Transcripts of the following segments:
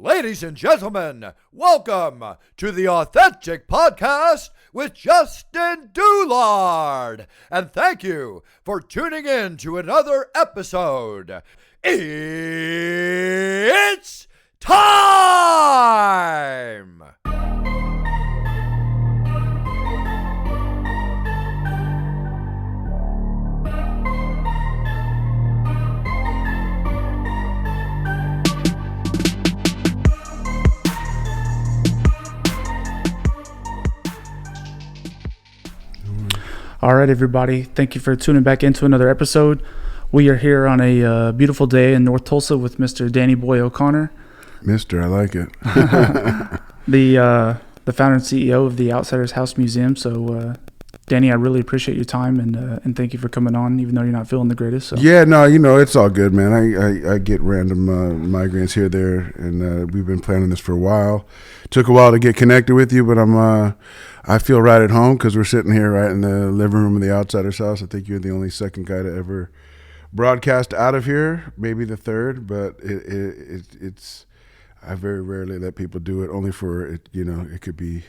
Ladies and gentlemen, welcome to the Authentic Podcast with Justin Doulard. And thank you for tuning in to another episode. It's time! All right, everybody. Thank you for tuning back into another episode. We are here on a beautiful day in North Tulsa with Mr. Danny Boy O'Connor. Mister, I like it. The founder and CEO of the Outsiders House Museum. So, Danny, I really appreciate your time and thank you for coming on, even though you're not feeling the greatest. So. Yeah, no, it's all good, man. I get random migraines here, there, and we've been planning this for a while. Took a while to get connected with you, but I feel right at home because we're sitting here right in the living room of the Outsiders House. I think you're the only second guy to ever broadcast out of here, maybe the third, but it's I very rarely let people do it, only for it. It could be.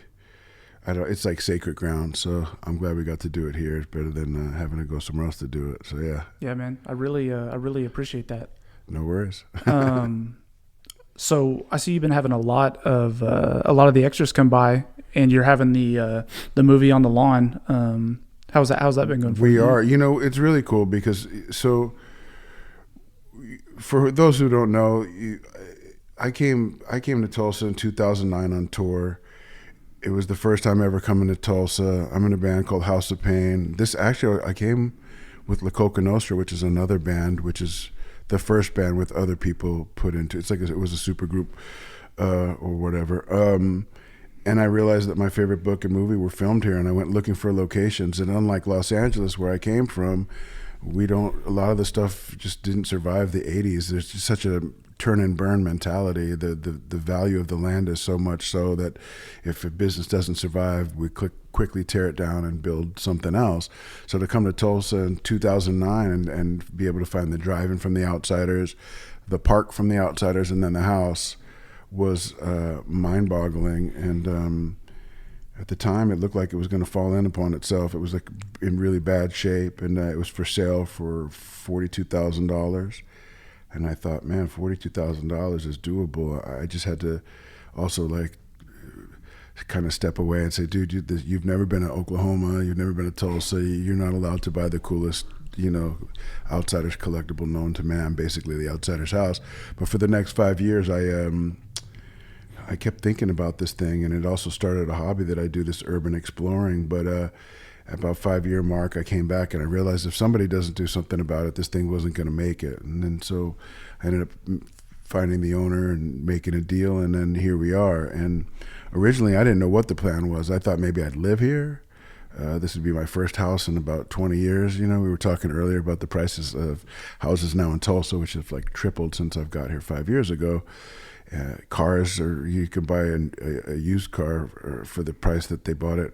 It's like sacred ground, so I'm glad we got to do it here. It's better than having to go somewhere else to do it. So yeah. Yeah, man. I really appreciate that. No worries. So I see you've been having a lot of the extras come by, and you're having the movie on the lawn. How's that been going for you? We are. It's really cool because for those who don't know, I came to Tulsa in 2009 on tour. It was the first time ever coming to Tulsa. I'm in a band called House of Pain. I came with La Coca Nostra, which is another band, which is the first band with other people put into. It's like it was a super group or whatever. And I realized that my favorite book and movie were filmed here, and I went looking for locations. And unlike Los Angeles, where I came from, a lot of the stuff just didn't survive the 80s. There's just such a turn and burn mentality. The value of the land is so much so that if a business doesn't survive, we quickly tear it down and build something else. So to come to Tulsa in 2009 and be able to find the drive-in from the Outsiders, the park from the Outsiders, and then the house was mind-boggling. And at the time, it looked like it was going to fall in upon itself. It was like in really bad shape, and it was for sale for $42,000. And I thought, man, $42,000 is doable. I just had to also kind of step away and say, dude, you've never been to Oklahoma, you've never been to Tulsa, you're not allowed to buy the coolest, Outsiders collectible known to man, basically the Outsiders House. But for the next 5 years, I kept thinking about this thing, and it also started a hobby that I do, this urban exploring. But at about 5-year mark, I came back and I realized if somebody doesn't do something about it, this thing wasn't going to make it. And then so I ended up finding the owner and making a deal, and then here we are. And originally, I didn't know what the plan was. I thought maybe I'd live here. This would be my first house in about 20 years. We were talking earlier about the prices of houses now in Tulsa, which have tripled since I've got here 5 years ago. Cars, or you can buy a used car for the price that they bought it.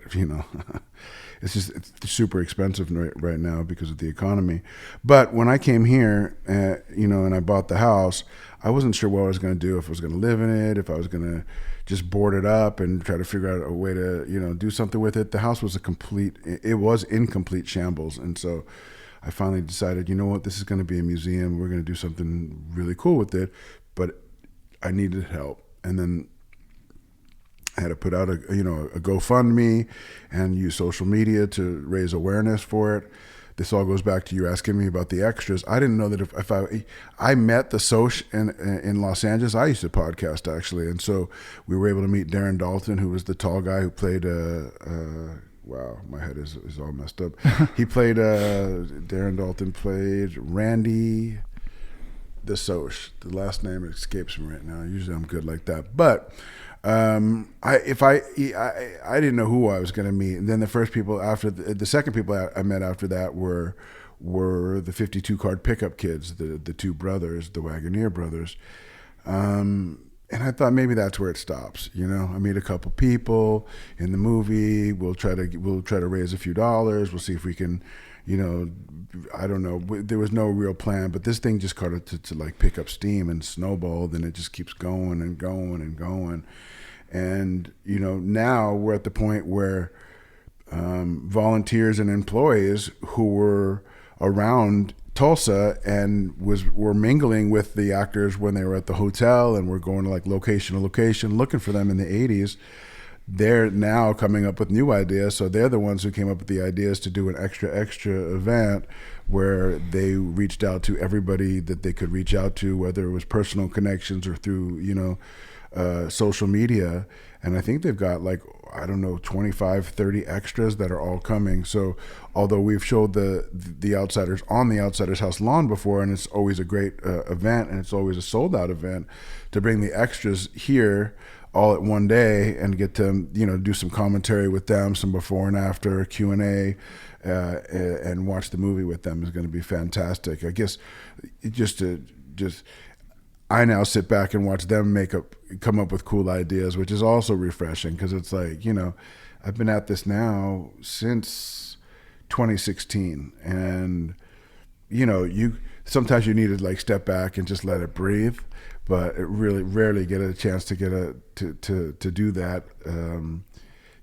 It's super expensive right now because of the economy. But when I came here, and I bought the house, I wasn't sure what I was going to do, if I was going to live in it, if I was going to just board it up and try to figure out a way to, do something with it. The house was in complete shambles. And so I finally decided, this is going to be a museum. We're going to do something really cool with it. But I needed help. And then I had to put out a GoFundMe and use social media to raise awareness for it. This all goes back to you asking me about the extras. I didn't know that if I met the Soch in Los Angeles. I used to podcast actually, and so we were able to meet Darren Dalton, who was the tall guy who played. Wow, my head is all messed up. He played. Darren Dalton played Randy the Soch. The last name escapes me right now. Usually I'm good like that, but. I didn't know who I was going to meet, and then the second people I met after that were the 52 card pickup kids, the two brothers, the Wagoneer brothers, And I thought maybe that's where it stops. You know, I meet a couple people in the movie. We'll try to raise a few dollars. We'll see if we can, you know, I don't know. There was no real plan, but this thing just started to like pick up steam and snowballed, and it just keeps going and going and going. And you know, now we're at the point where volunteers and employees who were around Tulsa and were mingling with the actors when they were at the hotel, and we're going to like location to location looking for them in the 80s. They're now coming up with new ideas, so they're the ones who came up with the ideas to do an extra event where they reached out to everybody that they could reach out to, whether it was personal connections or through, you know, social media. And I think they've got like, I don't know, 25, 30 extras that are all coming. So although we've showed the Outsiders on the Outsiders House lawn before, and it's always a great event, and it's always a sold out event, to bring the extras here all at one day and get to, you know, do some commentary with them, some before and after Q&A, and watch the movie with them is going to be fantastic. I guess I now sit back and watch them come up with cool ideas, which is also refreshing, because it's like, you know, I've been at this now since 2016, and you know, sometimes you need to like step back and just let it breathe, but it really rarely get a chance to to do that.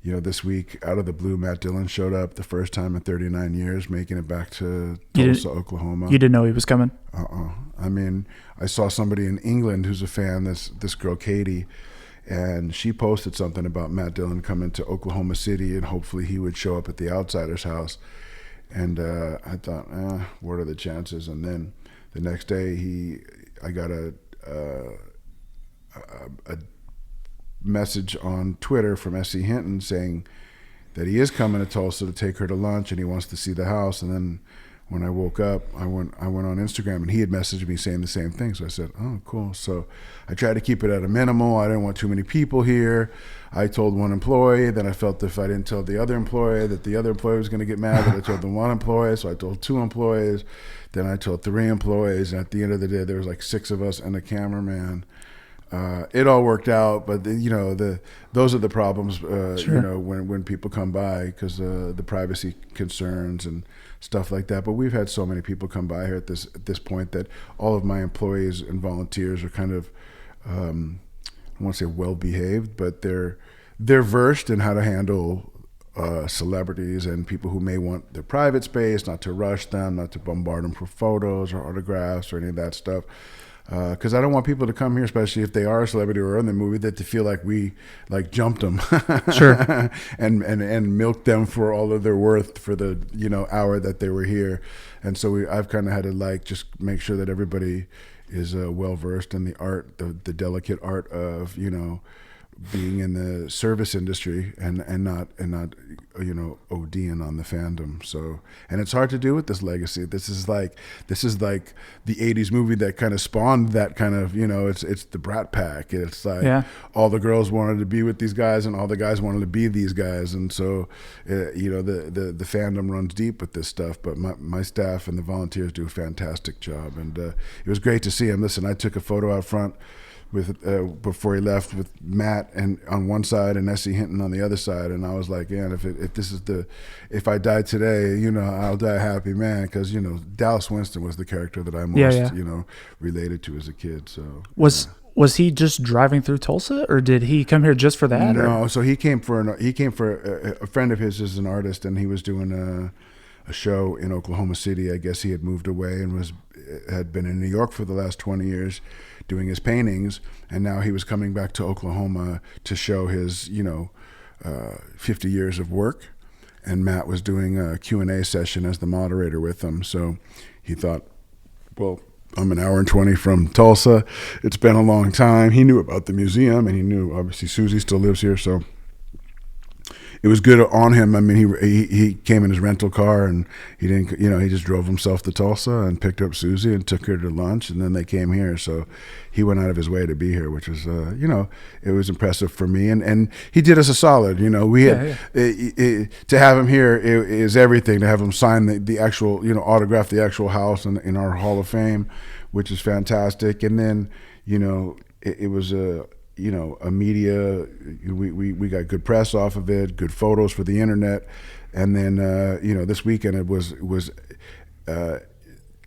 You know, this week, out of the blue, Matt Dillon showed up the first time in 39 years, making it back to Tulsa, Oklahoma. You didn't know he was coming? I mean, I saw somebody in England who's a fan, this girl, Katie, and she posted something about Matt Dillon coming to Oklahoma City, and hopefully he would show up at the Outsiders House. And I thought, what are the chances? And then the next day, I got a message on Twitter from S.C. Hinton saying that he is coming to Tulsa to take her to lunch, and he wants to see the house. And then when I woke up, I went on Instagram, and he had messaged me saying the same thing. So I said, oh, cool. So I tried to keep it at a minimal. I didn't want too many people here. I told one employee, then I felt if I didn't tell the other employee that the other employee was going to get mad that I told the one employee. So I told 2 employees, then I told 3 employees. And at the end of the day, there was like 6 of us and a cameraman. It all worked out, but you know, those are the problems. Sure. You know, when people come by, because the privacy concerns and stuff like that. But we've had so many people come by here at this point that all of my employees and volunteers are kind of, I won't say well behaved, but they're versed in how to handle celebrities and people who may want their private space, not to rush them, not to bombard them for photos or autographs or any of that stuff. Because I don't want people to come here, especially if they are a celebrity or in the movie, that to feel like we like jumped them, sure, and milked them for all of their worth for the, you know, hour that they were here. And so I've kind of had to like just make sure that everybody is well versed in the art, the delicate art of, you know, being in the service industry and not you know, ODing on the fandom. So, and it's hard to do with this legacy. This is like the 80s movie that kind of spawned that kind of, you know, it's the Brat Pack. It's like all the girls wanted to be with these guys and all the guys wanted to be these guys. And so, you know, the fandom runs deep with this stuff, but my staff and the volunteers do a fantastic job. And it was great to see him. Listen, I took a photo out front with before he left with Matt and on one side and S.C. Hinton on the other side, and I was like, man, if I die today, you know, I'll die a happy man, because, you know, Dallas Winston was the character that I most you know, related to as a kid. So was he just driving through Tulsa, or did he come here just for that? No, so he came for a friend of his is an artist, and he was doing a show in Oklahoma City. I guess he had moved away and had been in New York for the last 20 years doing his paintings, and now he was coming back to Oklahoma to show his, you know, 50 years of work. And Matt was doing a Q&A session as the moderator with him. So he thought, well, I'm an hour and 20 from Tulsa. It's been a long time. He knew about the museum, and he knew, obviously, Susie still lives here, so it was good on him. I mean, he came in his rental car, and he didn't, you know, he just drove himself to Tulsa and picked up Susie and took her to lunch, and then they came here. So he went out of his way to be here, which was, you know, it was impressive for me, and he did us a solid. You know, we had to have him here is everything. To have him sign the actual, you know, autograph the actual house in our Hall of Fame, which is fantastic. And then, you know, it was a media. We got good press off of it, good photos for the internet, and then this weekend it was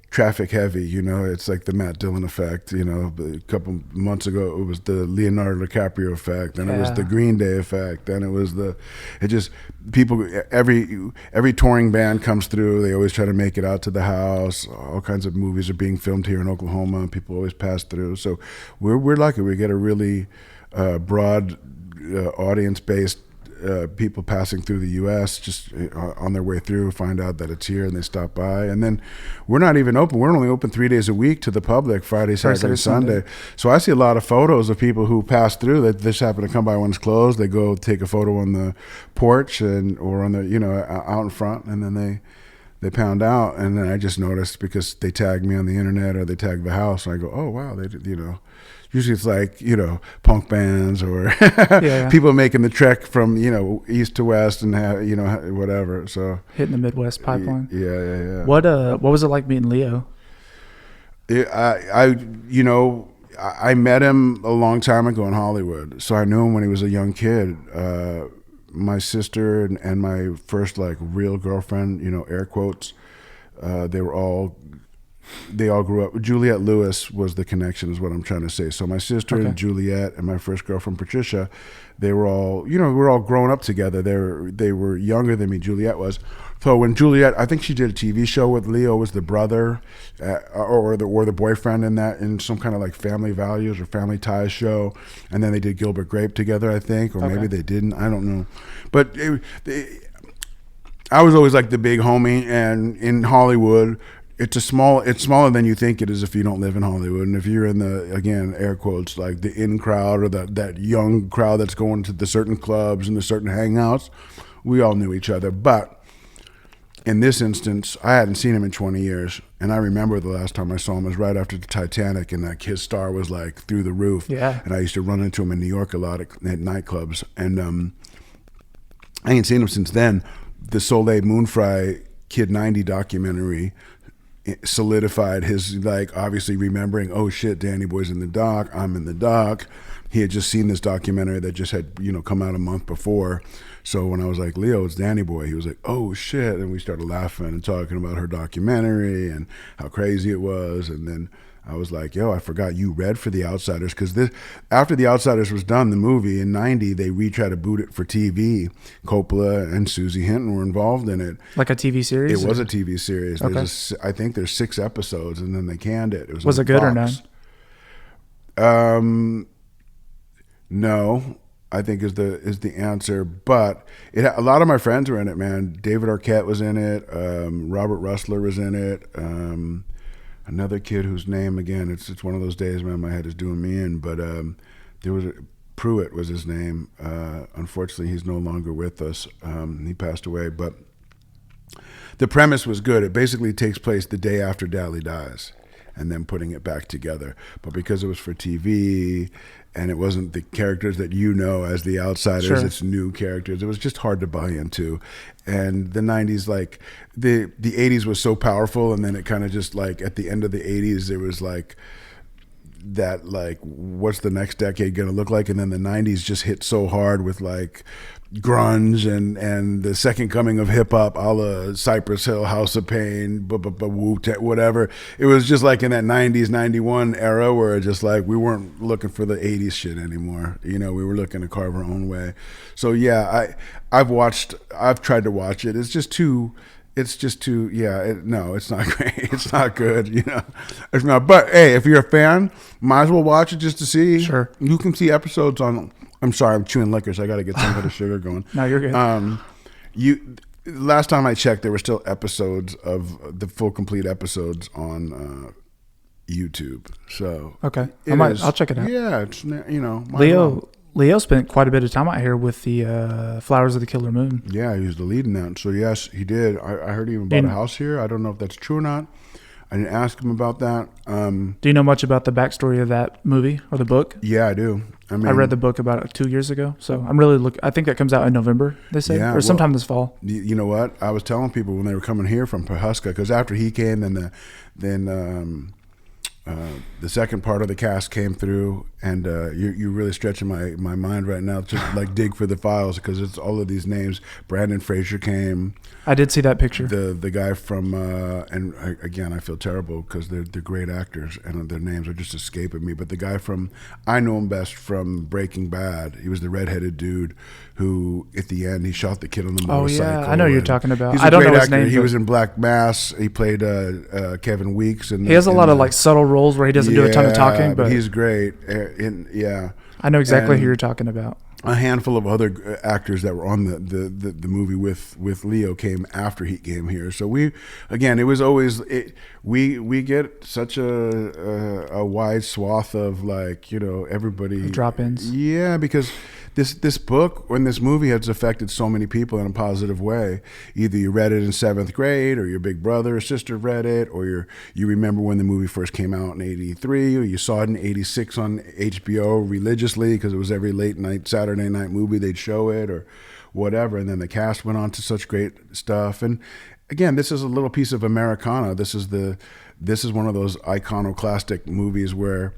traffic heavy. It's like the Matt Dillon effect. A couple months ago it was the Leonardo DiCaprio effect, then it was the Green Day effect, then it was people. Every touring band comes through. They always try to make it out to the house. All kinds of movies are being filmed here in Oklahoma, and people always pass through. So we're lucky. We get a really broad audience based. People passing through the U.S. just on their way through find out that it's here and they stop by. And then we're not even open. We're only open 3 days a week to the public, Friday, Saturday, Sunday. So I see a lot of photos of people who pass through that just happen to come by when it's closed. They go take a photo on the porch or on the out in front, and then they pound out. And then I just noticed because they tag me on the internet or they tag the house, and I go, oh wow, Usually it's like, punk bands or people making the trek from, east to west and whatever. So hitting the Midwest pipeline. Yeah. What was it like meeting Leo? I met him a long time ago in Hollywood. So I knew him when he was a young kid. My sister and my first like real girlfriend, air quotes, they all grew up. Juliette Lewis was the connection, is what I'm trying to say. So my sister and Juliette and my first girlfriend Patricia, they were all, we were all growing up together. They were younger than me. Juliette was. So when Juliette, I think she did a TV show with Leo, was the brother or the boyfriend in some kind of like Family Values or Family Ties show, and then they did Gilbert Grape together, I think, or maybe they didn't. I don't know, but I was always like the big homie, and in Hollywood. It's smaller than you think it is if you don't live in Hollywood. And if you're in the, again, air quotes, like the in crowd or that young crowd that's going to the certain clubs and the certain hangouts, we all knew each other. But in this instance, I hadn't seen him in 20 years. And I remember the last time I saw him was right after the Titanic, and like his star was like through the roof. Yeah. And I used to run into him in New York a lot at nightclubs. And I ain't seen him since then. The Soleil Moonfry Kid 90 documentary solidified his, like, obviously remembering, oh shit, Danny Boy's in the doc, I'm in the doc. He had just seen this documentary that just had come out a month before. So when I was like, Leo, it's Danny Boy, he was like, oh shit. And we started laughing and talking about her documentary and how crazy it was. And then I was like, yo, I forgot you read for The Outsiders, because after The Outsiders was done, the movie in '90, they tried to boot it for TV. Coppola and Susie Hinton were involved in it. Like a TV series? It was a TV series. Okay. I think there's 6 episodes, and then they canned it. Was it good Fox. Or not? No, I think is the answer. But a lot of my friends were in it, man. David Arquette was in it. Robert Russler was in it. Another kid whose name, again, it's one of those days, man, my head is doing me in, but there was Pruitt was his name. Unfortunately, he's no longer with us. He passed away, but the premise was good. It basically takes place the day after Dally dies and then putting it back together. But because it was for TV and it wasn't the characters that as the outsiders, it's new characters. It was just hard to buy into. And the 90s, like the 80s was so powerful, and then it kind of just like at the end of the 80s, there was like that, like, what's the next decade going to look like? And then the 90s just hit so hard with like grunge and the second coming of hip hop, a la Cypress Hill, House of Pain, Wu-Tang, whatever. It was just like in that 90s, 91 era where just like we weren't looking for the 80s shit anymore. We were looking to carve our own way. So yeah, I've tried to watch it. It's just too, no, it's not great. It's not good, It's not, but hey, if you're a fan, might as well watch it just to see. Sure. You can see episodes on, I'm sorry, I'm chewing liquor, so I got to get some of the sugar going. No, you're good. Last time I checked, there were still episodes of the full complete episodes on YouTube. So okay, I'll check it out. Yeah, it's Leo spent quite a bit of time out here with the Flowers of the Killer Moon. Yeah, he was the lead in that. So yes, he did. I heard he even bought a house here. I don't know if that's true or not. I didn't ask him about that. Do you know much about the backstory of that movie or the book? Yeah, I do. I read the book about 2 years ago, so I'm really I think that comes out in November, they say, or sometime this fall. You know what? I was telling people when they were coming here from Pawhuska, because after he came, then the second part of the cast came through, And you're really stretching my mind right now to like dig for the files, because it's all of these names. Brandon Fraser came. I did see that picture. The guy from again, I feel terrible because they're great actors and their names are just escaping me. But the guy from, I know him best from Breaking Bad. He was the redheaded dude who at the end he shot the kid on the motorcycle. Oh yeah, I know you're talking about. He's I don't know his actor. name. He was in Black Mass. He played Kevin Weeks, and he has a lot of like subtle roles where he doesn't do a ton of talking, but he's great. Yeah, I know exactly who you're talking about. A handful of other actors that were on the movie with Leo came after he came here. So we get such a wide swath of like, you know, everybody drop-ins. Yeah, because this book and this movie has affected so many people in a positive way. Either you read it in 7th grade, or your big brother or sister read it, or you remember when the movie first came out in '83, or you saw it in '86 on HBO religiously because it was every late night Saturday night movie they'd show it or whatever. And then the cast went on to such great stuff. And again, this is a little piece of Americana. This is one of those iconoclastic movies where,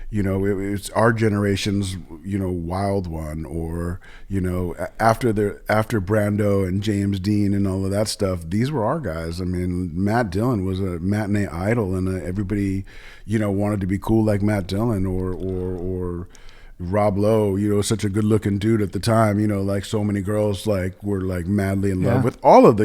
you know, it's our generation's, you know, Wild One, or, you know, after Brando and James Dean and all of that stuff, these were our guys. I mean, Matt Dillon was a matinee idol, and everybody, you know, wanted to be cool like Matt Dillon, or Rob Lowe, you know, such a good looking dude at the time, you know, like so many girls like were like madly in love with all of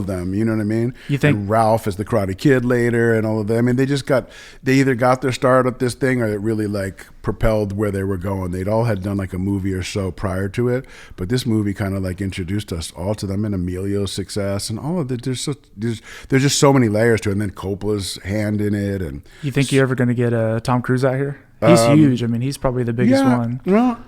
them, you know what I mean? You think and Ralph as the Karate Kid later and all of them. I mean, they either got their start at this thing, or it really like propelled where they were going. They'd all had done like a movie or so prior to it, but this movie kind of like introduced us all to them, and Emilio's success and all of it. There's just so many layers to it, and then Coppola's hand in it. And you think you're ever going to get Tom Cruise out here? He's huge. I mean, he's probably the biggest one. Well,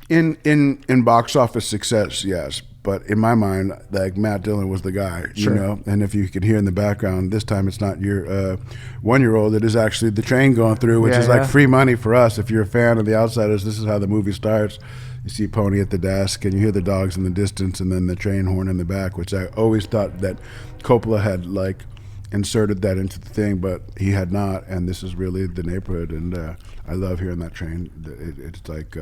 in box office success, yes. But in my mind, like Matt Dillon was the guy, Sure. you know. And if you can hear in the background, this time it's not your 1-year-old. It is actually the train going through, which is like free money for us. If you're a fan of The Outsiders, this is how the movie starts. You see Pony at the desk, and you hear the dogs in the distance, and then the train horn in the back, which I always thought that Coppola had like inserted that into the thing, but he had not. And this is really the neighborhood, and I love hearing that train. It's like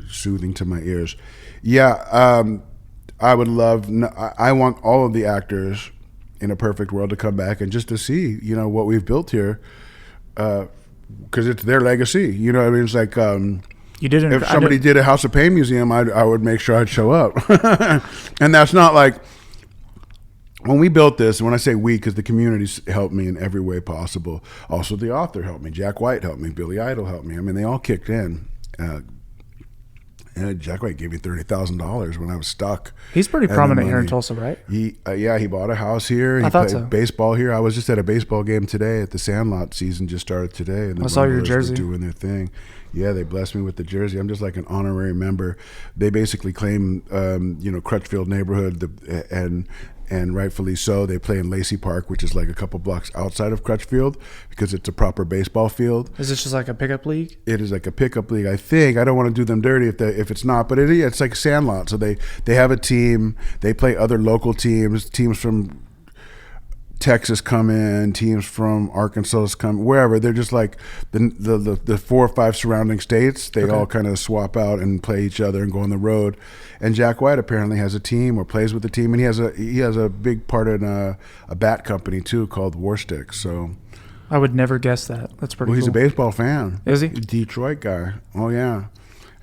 soothing to my ears. I would love, I want all of the actors in a perfect world to come back and just to see, you know, what we've built here, because it's their legacy, you know what I mean? It's like you didn't, if somebody did a House of Pain museum, I would make sure I'd show up. And that's not like, when we built this, when I say we, because the community's helped me in every way possible. Also, the author helped me. Jack White helped me. Billy Idol helped me. I mean, they all kicked in. Jack White gave me $30,000 when I was stuck. He's pretty prominent here in Tulsa, right? He bought a house here. He thought played so. baseball here. I was just at a baseball game today. At the Sandlot season just started today, and the I saw your Rumblers jersey. were doing their thing. Yeah, they blessed me with the jersey. I'm just like an honorary member. They basically claim, Crutchfield neighborhood, and rightfully so. They play in Lacey Park, which is like a couple blocks outside of Crutchfield, because it's a proper baseball field. Is this just like a pickup league? It is like a pickup league, I think. I don't want to do them dirty if it's not, but it's like a Sandlot. So they have a team. They play other local teams from Texas come in, teams from Arkansas come, wherever. They're just like the 4 or 5 surrounding states. They all kind of swap out and play each other and go on the road. And Jack White apparently has a team or plays with the team, and he has a big part in a bat company too called War Sticks. So I would never guess that. That's pretty cool. He's a baseball fan. Is he? Detroit guy. Oh yeah.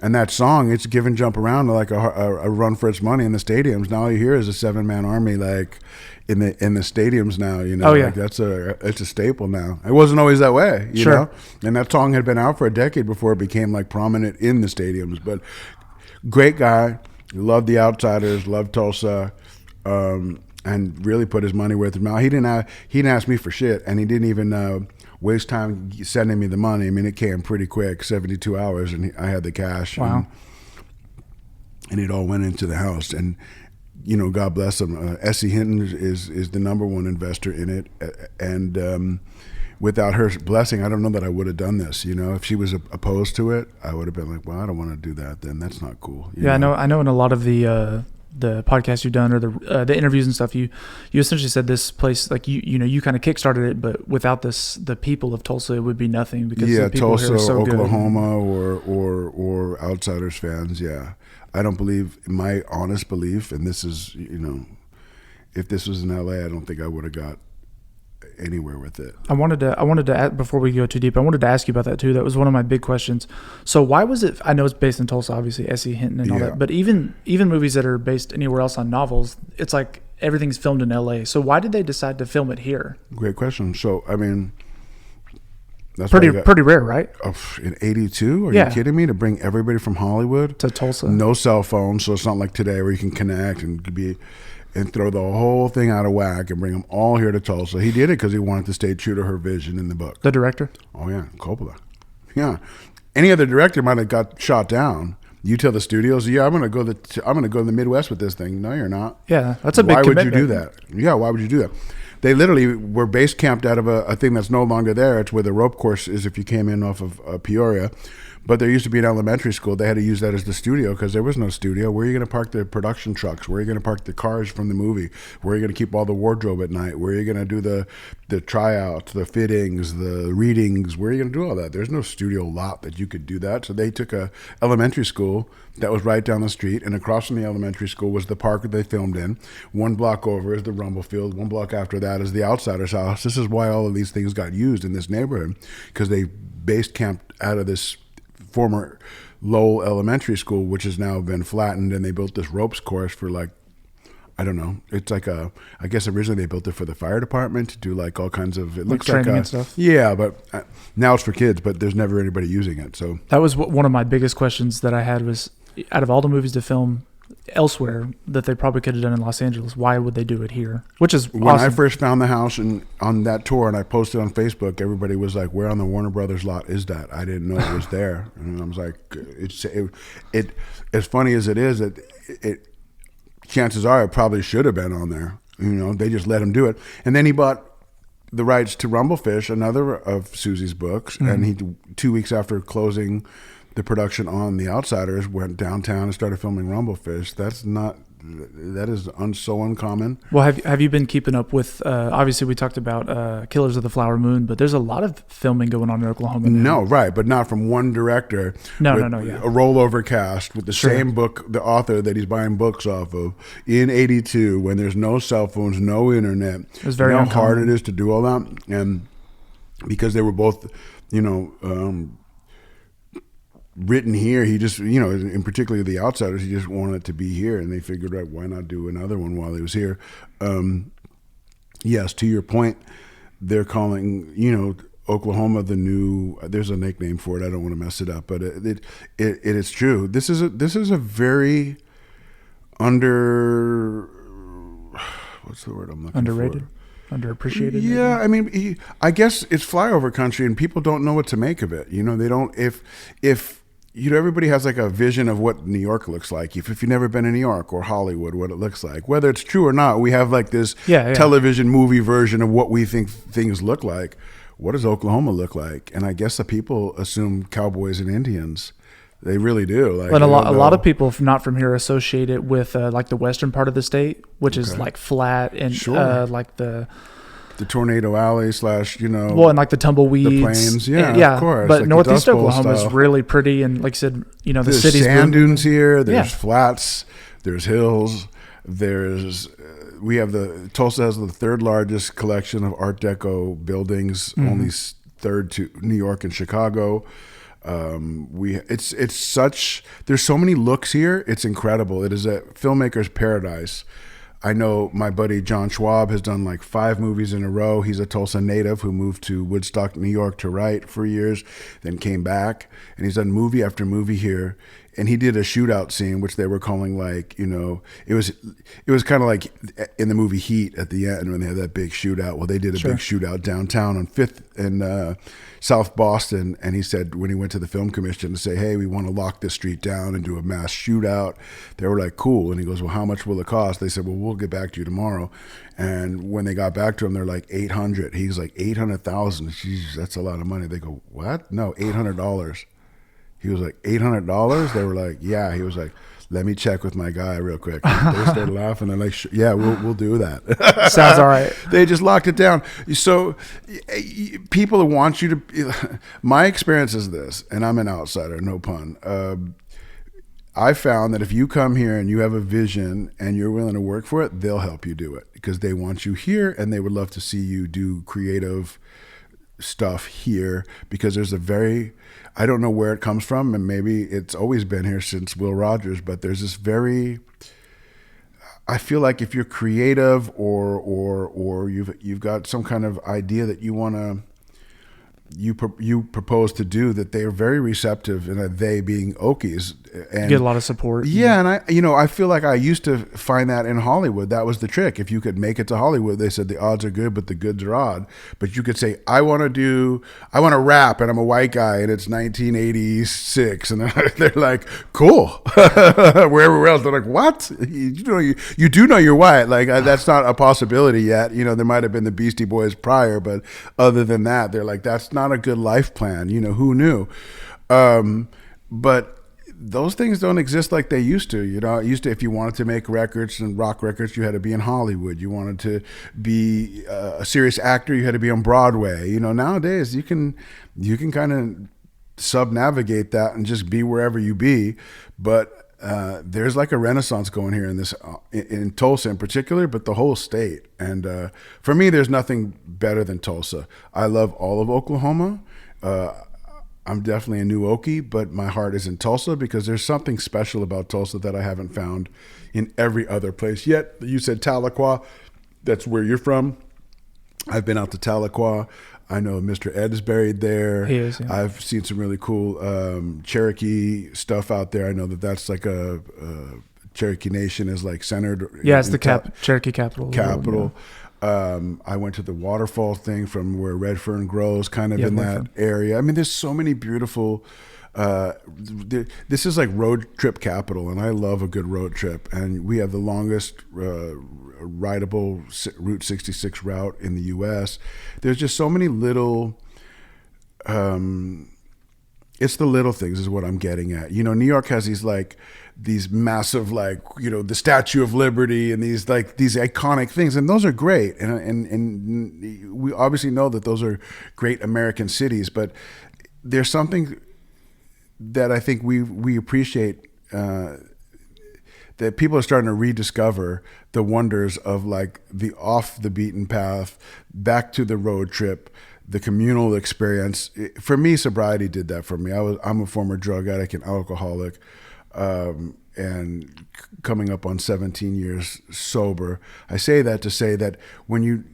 And that song, it's give and jump around like a run for its money in the stadiums. Now all you hear is a 7-man army like in the stadiums now, you know. Oh, yeah. Like it's a staple now. It wasn't always that way, you know. And that song had been out for a decade before it became like prominent in the stadiums. But great guy, loved The Outsiders, loved Tulsa, and really put his money where his mouth. He didn't ask me for shit, and he didn't even waste time sending me the money. I mean, it came pretty quick, 72 hours, and I had the cash. Wow. And it all went into the house. And, you know, God bless him. Essie Hinton is the number one investor in it. And without her blessing, I don't know that I would have done this. You know, if she was opposed to it, I would have been like, well, I don't want to do that then. That's not cool. You know? I know in a lot of the the podcast you've done or the interviews and stuff, you essentially said this place, like you kind of kickstarted it, but without the people of Tulsa, it would be nothing because the people Tulsa, here are so Oklahoma, or Outsiders fans. Yeah, I don't believe, my honest belief, and this is, if this was in LA, I don't think I would have got anywhere with it. I wanted to before we go too deep, I wanted to ask you about that too. That was one of my big questions. So why was it, I know it's based in Tulsa, obviously, S.E. Hinton and all that, but even movies that are based anywhere else on novels, it's like everything's filmed in LA. So why did they decide to film it here? Great question. So, I mean, that's pretty rare, right? In 82? Are you kidding me? To bring everybody from Hollywood to Tulsa. No cell phones, so it's not like today where you can connect and throw the whole thing out of whack and bring them all here to Tulsa. He did it because he wanted to stay true to her vision in the book. The director? Oh, yeah, Coppola. Yeah. Any other director might have got shot down. You tell the studios, I'm going to go to the Midwest with this thing. No, you're not. Yeah, that's a big commitment. Why would you do that? Yeah, why would you do that? They literally were base camped out of a thing that's no longer there. It's where the rope course is if you came in off of Peoria. But there used to be an elementary school. They had to use that as the studio because there was no studio. Where are you going to park the production trucks? Where are you going to park the cars from the movie? Where are you going to keep all the wardrobe at night? Where are you going to do the tryouts, the fittings, the readings? Where are you going to do all that? There's no studio lot that you could do that. So they took a elementary school that was right down the street, and across from the elementary school was the park that they filmed in. One block over is the Rumble Field. One block after that is the Outsiders house. This is why all of these things got used in this neighborhood, because they base camped out of this former Lowell Elementary School, which has now been flattened, and they built this ropes course for I don't know. It's like I guess originally they built it for the fire department to do all kinds of, it looks like training and stuff. Yeah, but now it's for kids, but there's never anybody using it. So that was one of my biggest questions that I had was, out of all the movies to film elsewhere that they probably could have done in Los Angeles, why would they do it here? Which is when awesome. I first found the house and on that tour and I posted on Facebook, everybody was like, where on the Warner Brothers lot is that? I didn't know it was there. And I was like, it as funny as it is, it chances are it probably should have been on there. They just let him do it. And then he bought the rights to Rumblefish, another of Susie's books, and he 2 weeks after closing the production on The Outsiders, went downtown and started filming Rumblefish. That is so uncommon. Well, have you been keeping up with, obviously we talked about Killers of the Flower Moon, but there's a lot of filming going on in Oklahoma now. No, right, but not from one director. No, yeah. A rollover cast with the same book, the author that he's buying books off of in 82, when there's no cell phones, no internet. It was very how uncommon. hard it is to do all that. And because they were both, written here, he just, in particular The Outsiders, he just wanted it to be here, and they figured, right, why not do another one while he was here? Yes, to your point, they're calling, Oklahoma the new, there's a nickname for it, I don't want to mess it up, but it is true. This is a very what's the word I'm looking underrated? for? Underappreciated? Yeah, I mean, I guess it's flyover country, and people don't know what to make of it. They don't. If everybody has a vision of what New York looks like. If you've never been in New York or Hollywood, what it looks like, whether it's true or not, we have this television movie version of what we think things look like. What does Oklahoma look like? And I guess the people assume cowboys and Indians. They really do. But a lot of people not from here associate it with the western part of the state, which is flat and the Tornado Alley / and the tumbleweeds, the plains, of course. But Northeast Oklahoma is really pretty, and like I said, the city's sand dunes here. There's flats. There's hills. Tulsa has the third largest collection of Art Deco buildings, only third to New York and Chicago. There's so many looks here. It's incredible. It is a filmmaker's paradise. I know my buddy John Schwab has done 5 movies in a row. He's a Tulsa native who moved to Woodstock, New York to write for years, then came back, and he's done movie after movie here. And he did a shootout scene, which they were calling it was kind of like in the movie Heat at the end when they had that big shootout. Well, they did a big shootout downtown on 5th and South Boston. And he said when he went to the film commission to say, hey, we want to lock this street down and do a mass shootout, they were like, cool. And he goes, well, how much will it cost? They said, well, we'll get back to you tomorrow. And when they got back to him, they're like, 800. He's like, 800,000. Jeez, that's a lot of money. They go, what? No, $800. He was like, $800? They were like, yeah. He was like, let me check with my guy real quick. And they started laughing. They're like, yeah, we'll do that. Sounds all right. They just locked it down. So people want you to, my experience is this, and I'm an outsider, no pun. I found that if you come here and you have a vision and you're willing to work for it, they'll help you do it because they want you here and they would love to see you do creative stuff here because there's a very, I don't know where it comes from, and maybe it's always been here since Will Rogers, but there's this very, I feel like if you're creative or you've got some kind of idea that you want to, you propose to do, that they are very receptive, and they being Okies, and you get a lot of support. Yeah, and I feel like I used to find that in Hollywood. That was the trick. If you could make it to Hollywood, they said the odds are good, but the goods are odd. But you could say, I want to rap, and I'm a white guy, and it's 1986, and they're like, cool. Wherever else, they're like, what? You do know you're white. Like that's not a possibility yet. There might have been the Beastie Boys prior, but other than that, they're like, that's not a good life plan. Who knew? But those things don't exist like they used to. If you wanted to make records and rock records, you had to be in Hollywood. You wanted to be a serious actor, you had to be on Broadway. Nowadays you can kind of sub-navigate that and just be wherever you be. But there's like a renaissance going here in Tulsa in particular, but the whole state. And for me, there's nothing better than Tulsa. I love all of Oklahoma. I'm definitely a new Okie, but my heart is in Tulsa because there's something special about Tulsa that I haven't found in every other place yet. You said Tahlequah. That's where you're from. I've been out to Tahlequah. I know Mr. Ed is buried there. He is, yeah. I've seen some really cool Cherokee stuff out there. I know that's like a Cherokee Nation is like centered. Yeah, it's the Cherokee capital. Capital. I went to the waterfall thing from where red fern grows, kind of in that area. I mean, there's so many beautiful. This is like road trip capital, and I love a good road trip. And we have the longest rideable Route 66 route in the U.S. There's just so many little. It's the little things is what I'm getting at. New York has these massive, the Statue of Liberty and these iconic things, and those are great. And we obviously know that those are great American cities, but there's something that I think we appreciate, that people are starting to rediscover the wonders of the off the beaten path, back to the road trip, the communal experience. For me, sobriety did that for me. I'm a former drug addict and alcoholic, and coming up on 17 years sober. I say that to say that when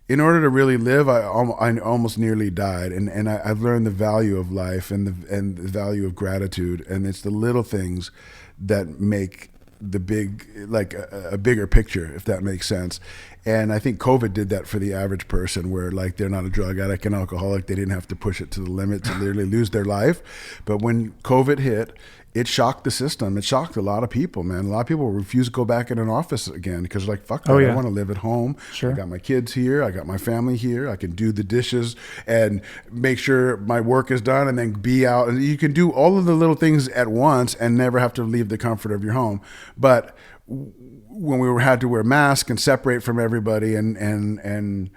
in order to really live, I almost nearly died, and I've learned the value of life and the value of gratitude, and it's the little things that make the big, a bigger picture, if that makes sense. And I think COVID did that for the average person, where they're not a drug addict and alcoholic. They didn't have to push it to the limit to literally lose their life. But when COVID hit, it shocked the system. It shocked a lot of people, man. A lot of people refuse to go back in an office again because they're like, fuck that. I want to live at home. Sure. I got my kids here. I got my family here. I can do the dishes and make sure my work is done and then be out. And you can do all of the little things at once and never have to leave the comfort of your home. But when we had to wear masks and separate from everybody and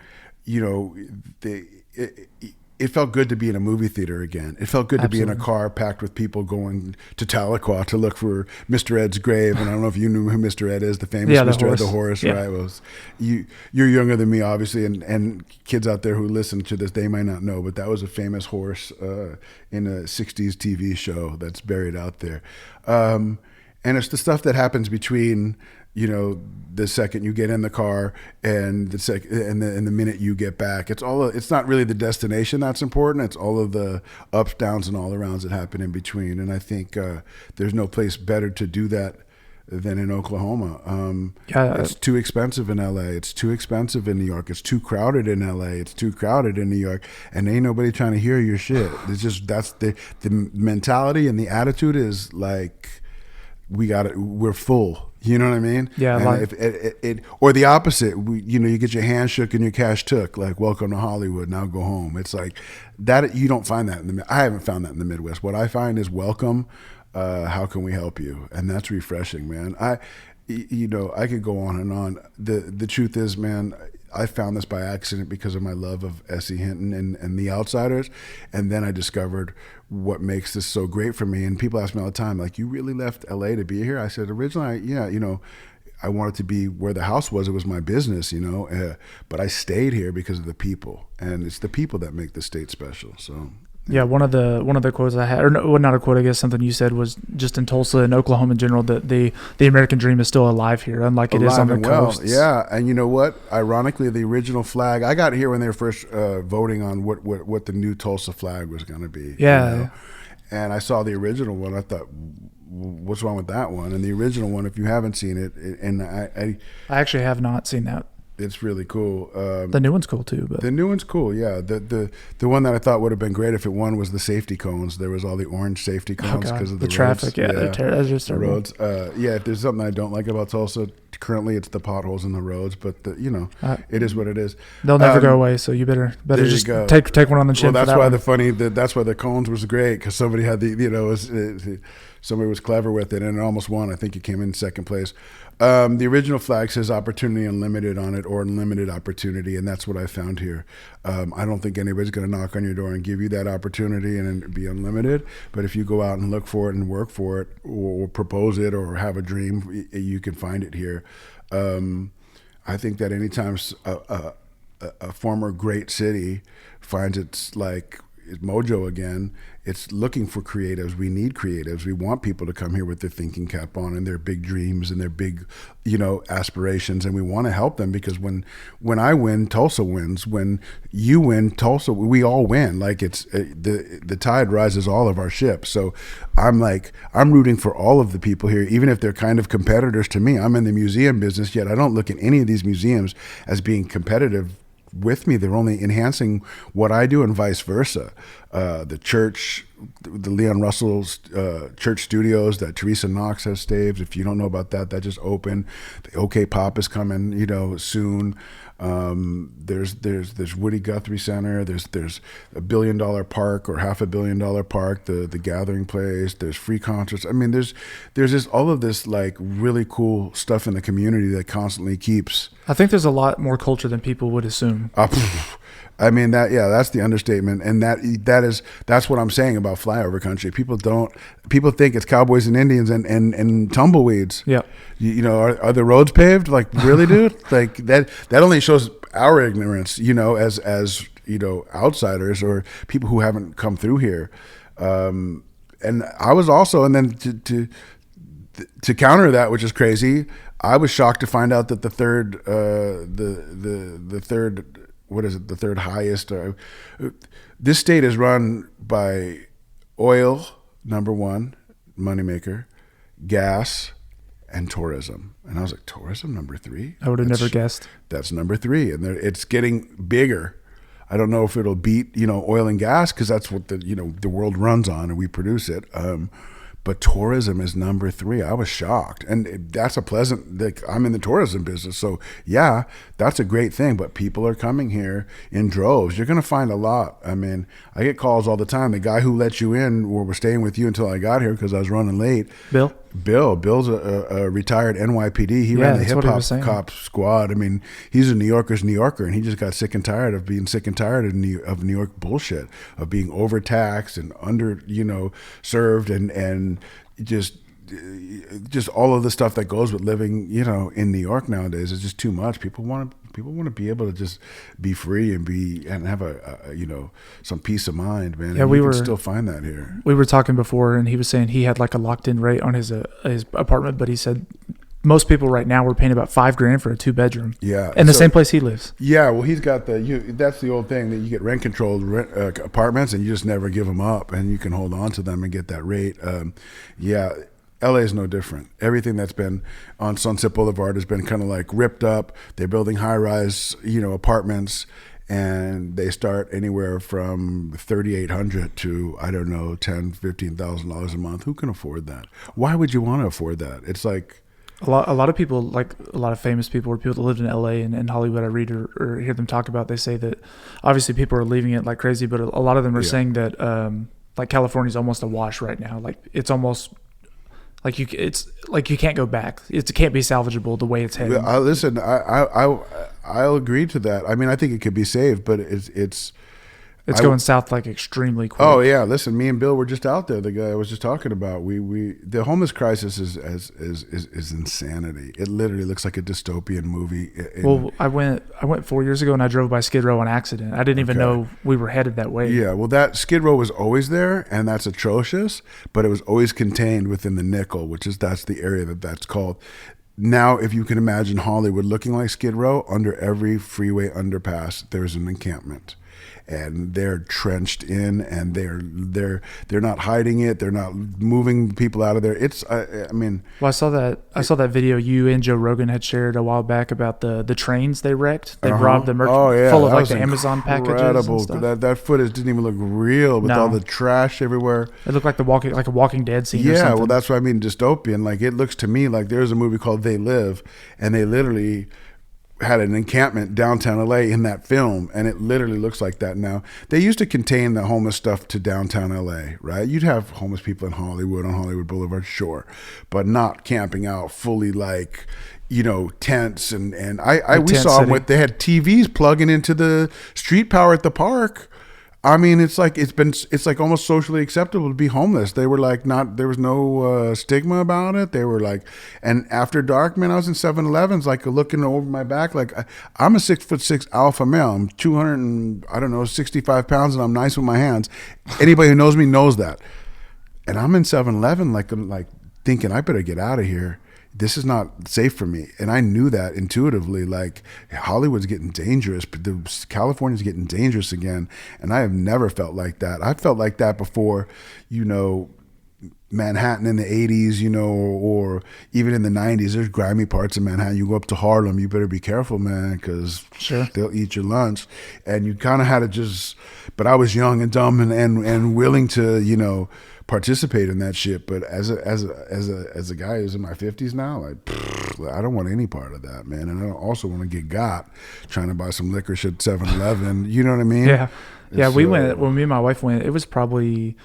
it felt good to be in a movie theater again. It felt good to be in a car packed with people going to Tahlequah to look for Mr. Ed's grave. And I don't know if you knew who Mr. Ed is, the famous Mr. Ed the horse, right? Well, you're younger than me, obviously, and kids out there who listen to this, they might not know, but that was a famous horse in a 60s TV show that's buried out there. And it's the stuff that happens between the second you get in the car and the minute you get back. It's not really the destination that's important. It's all of the ups, downs, and all arounds that happen in between. And I think there's no place better to do that than in Oklahoma. It's too expensive in LA. It's too expensive in New York. It's too crowded in LA. It's too crowded in New York. And ain't nobody trying to hear your shit. It's just, that's the mentality and the attitude is like, we're full. You know what I mean? Yeah. And or the opposite, you get your hand shook and your cash took, like, welcome to Hollywood, now go home. It's like that. You don't find that I haven't found that in the Midwest. What I find is welcome. How can we help you? And that's refreshing, man. I could go on and on. The truth is, man, I found this by accident because of my love of S.E. Hinton and The Outsiders. And then I discovered what makes this so great for me. And people ask me all the time, like, you really left L.A. to be here? I said, originally, I wanted to be where the house was. It was my business, but I stayed here because of the people. And it's the people that make the state special. So... Yeah, one of the quotes I had, or no, well, not a quote, I guess something you said was just in Tulsa and Oklahoma in general, that the American dream is still alive here, unlike it is on the coast. Yeah, and you know what? Ironically, the original flag, I got here when they were first voting on what the new Tulsa flag was going to be. Yeah. And I saw the original one. I thought, what's wrong with that one? And the original one, if you haven't seen it, and I actually have not seen that. It's really cool. The new one's cool too. But the new one's cool, yeah. The one that I thought would have been great if it won was the safety cones. There was all the orange safety cones because of the traffic. Roads. That's just the roads. If there's something I don't like about Tulsa currently, it's the potholes in the roads. But it is what it is. They'll never go away. So you better just take one on the chin. Well, that's why that's why the cones was great, because somebody had somebody was clever with it, and it almost won. I think it came in second place. The original flag says Opportunity Unlimited on it, or Unlimited Opportunity, and that's what I found here. I don't think anybody's going to knock on your door and give you that opportunity and be unlimited, but if you go out and look for it and work for it, or propose it, or have a dream, you can find it here. I think that anytime a former great city finds its mojo again, it's looking for creatives. We need creatives. We want people to come here with their thinking cap on and their big dreams and their big, aspirations, and we want to help them, because when I win, Tulsa wins. When you win, Tulsa, we all win. Like, it's the tide rises all of our ships. So I'm rooting for all of the people here, even if they're kind of competitors to me. I'm in the museum business, yet I don't look at any of these museums as being competitive with me. They're only enhancing what I do, and vice versa. The church, the Leon Russell's church studios that Teresa Knox has staged. If you don't know about that, that just opened. The OK Pop is coming, soon. There's Woody Guthrie Center. There's $1 billion park, or $500 million park. The Gathering Place. There's free concerts. I mean, there's just all of this really cool stuff in the community that constantly keeps. I think there's a lot more culture than people would assume. I mean, that's the understatement, and that's what I'm saying about flyover country. People think it's cowboys and Indians and tumbleweeds. Yeah. Are the roads paved? Like, really, dude? Like, that only shows our ignorance, as outsiders or people who haven't come through here. And I was also, and then to counter that, which is crazy, I was shocked to find out that the third highest. This state is run by oil, number one, moneymaker, gas, and tourism. And I was like, tourism, number 3? I would have never guessed. That's number 3. And it's getting bigger. I don't know if it'll beat, oil and gas, because that's what the world runs on, and we produce it. But tourism is number 3. I was shocked. And that's a pleasant, I'm in the tourism business. So yeah, that's a great thing. But people are coming here in droves. You're going to find a lot. I mean, I get calls all the time. The guy who let you in, or was staying with you until I got here because I was running late. Bill's a retired NYPD. He ran the hip hop cop squad. I mean, he's a New Yorker's New Yorker, and he just got sick and tired of being sick and tired of New York bullshit, of being overtaxed and under, served, and just all of the stuff that goes with living, in New York nowadays is just too much. People want to be able to just be free and have some peace of mind, man. Yeah, and you can still find that here. We were talking before, and he was saying he had a locked-in rate on his apartment, but he said most people right now were paying about $5,000 for a 2-bedroom. Yeah, in the same place he lives. Yeah, well, he's got that's the old thing, that you get rent-controlled apartments, and you just never give them up, and you can hold on to them and get that rate. LA is no different. Everything that's been on Sunset Boulevard has been kind of ripped up. They're building high-rise, apartments, and they start anywhere from $3,800 to, I don't know, $10,000-$15,000 a month. Who can afford that? Why would you want to afford that? It's like a lot of people, a lot of famous people, or people that lived in LA and Hollywood, I read or hear them talk about. They say that obviously people are leaving it like crazy, but a lot of them are saying that like California's almost a wash right now. Like it's almost like it's like you can't go back. It can't be salvageable the way it's headed. Listen, I'll agree to that. I mean, I think it could be saved, but it's going south like extremely quick. Oh yeah, listen, me and Bill were just out there. The guy I was just talking about. The homeless crisis is insanity. It literally looks like a dystopian movie. Well, I went 4 years ago and I drove by Skid Row on accident. I didn't even know we were headed that way. Yeah, well, that Skid Row was always there, and that's atrocious. But it was always contained within the Nickel, that's the area that's called. Now, if you can imagine Hollywood looking like Skid Row, under every freeway underpass, there's an encampment. And they're trenched in, and they're not hiding it. They're not moving people out of there. I mean. Well, I saw that video you and Joe Rogan had shared a while back about the trains they wrecked. They robbed the merch full of like the Amazon packages and stuff. That footage didn't even look real with all the trash everywhere. It looked like a Walking Dead scene. Yeah, well, that's what I mean, dystopian. Like it looks to me like there's a movie called They Live, and they literally had an encampment downtown LA in that film, and it literally looks like that now. They used to contain the homeless stuff to downtown LA, right? You'd have homeless people in Hollywood, on Hollywood Boulevard, sure, but not camping out fully like, tents and we saw them they had TVs plugging into the street power at the park. I mean, it's like almost socially acceptable to be homeless. They were like there was no stigma about it. They were like, and after dark, man, I was in 7-Elevens, like looking over my back, like I'm a 6'6" alpha male. I'm 65 pounds, and I'm nice with my hands. Anybody who knows me knows that. And I'm in 7-Eleven, like thinking I better get out of here. This is not safe for me. And I knew that intuitively, like Hollywood's getting dangerous, but California's getting dangerous again. And I have never felt like that. I felt like that before, Manhattan in the 80s, or even in the 90s. There's grimy parts of Manhattan. You go up to Harlem, you better be careful, man, because they'll eat your lunch. And you kind of had to but I was young and dumb and willing to, participate in that shit. But as a guy who's in my 50s now, I don't want any part of that, man. And I don't also want to get got trying to buy some liquor shit at 7-Eleven. You know what I mean? Yeah. We went, when me and my wife went, it was probably,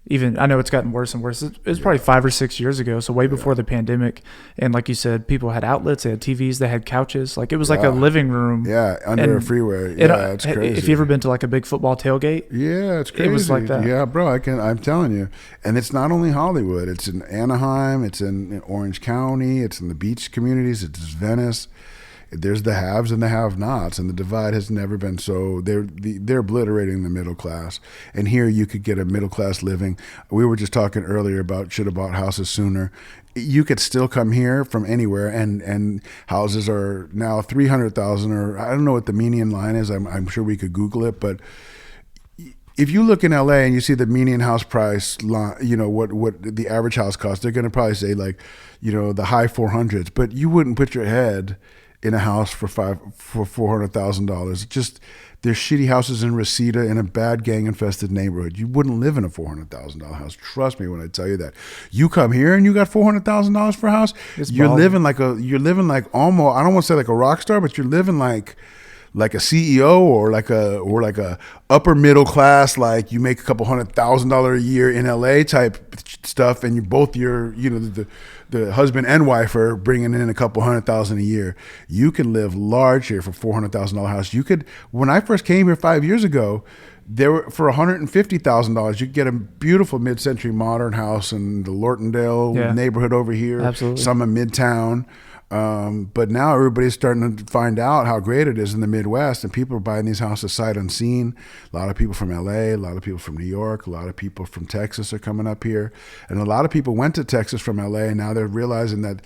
even, I know it's gotten worse and worse. It was probably 5 or 6 years ago, so way before the pandemic. And like you said, people had outlets, they had TVs, they had couches. Like it was like a living room. Yeah, under a freeway. Yeah, it's crazy. If you ever been to like a big football tailgate, yeah, it's crazy. It was like that. Yeah, bro, I'm telling you. And it's not only Hollywood. It's in Anaheim. It's in Orange County. It's in the beach communities. It's Venice. There's the haves and the have-nots, and the divide has never been so. They're obliterating the middle class, and here you could get a middle class living. We were just talking earlier about should have bought houses sooner. You could still come here from anywhere, and houses are now 300,000, or I don't know what the median line is. I'm sure we could Google it, but if you look in LA and you see the median house price, what the average house costs, they're going to probably say like, the high 400s, but you wouldn't put your head in a house for $400,000. Just there's shitty houses in Reseda in a bad gang infested neighborhood. You wouldn't live in a $400,000 house. Trust me when I tell you that. You come here and you got $400,000 for a house. You're living like almost, I don't want to say like a rock star, but you're living like a CEO or like a upper middle class, like you make a couple $100,000 a year in LA type stuff, and the husband and wife are bringing in a couple $100,000 a year. You can live large here for $400,000 house. You could, when I first came here 5 years ago, for $150,000 you could get a beautiful mid-century modern house in the Lortondale neighborhood over here. Absolutely. Some in Midtown. But now everybody's starting to find out how great it is in the Midwest, and people are buying these houses sight unseen. A lot of people from LA, a lot of people from New York, a lot of people from Texas are coming up here. And a lot of people went to Texas from LA, and now they're realizing that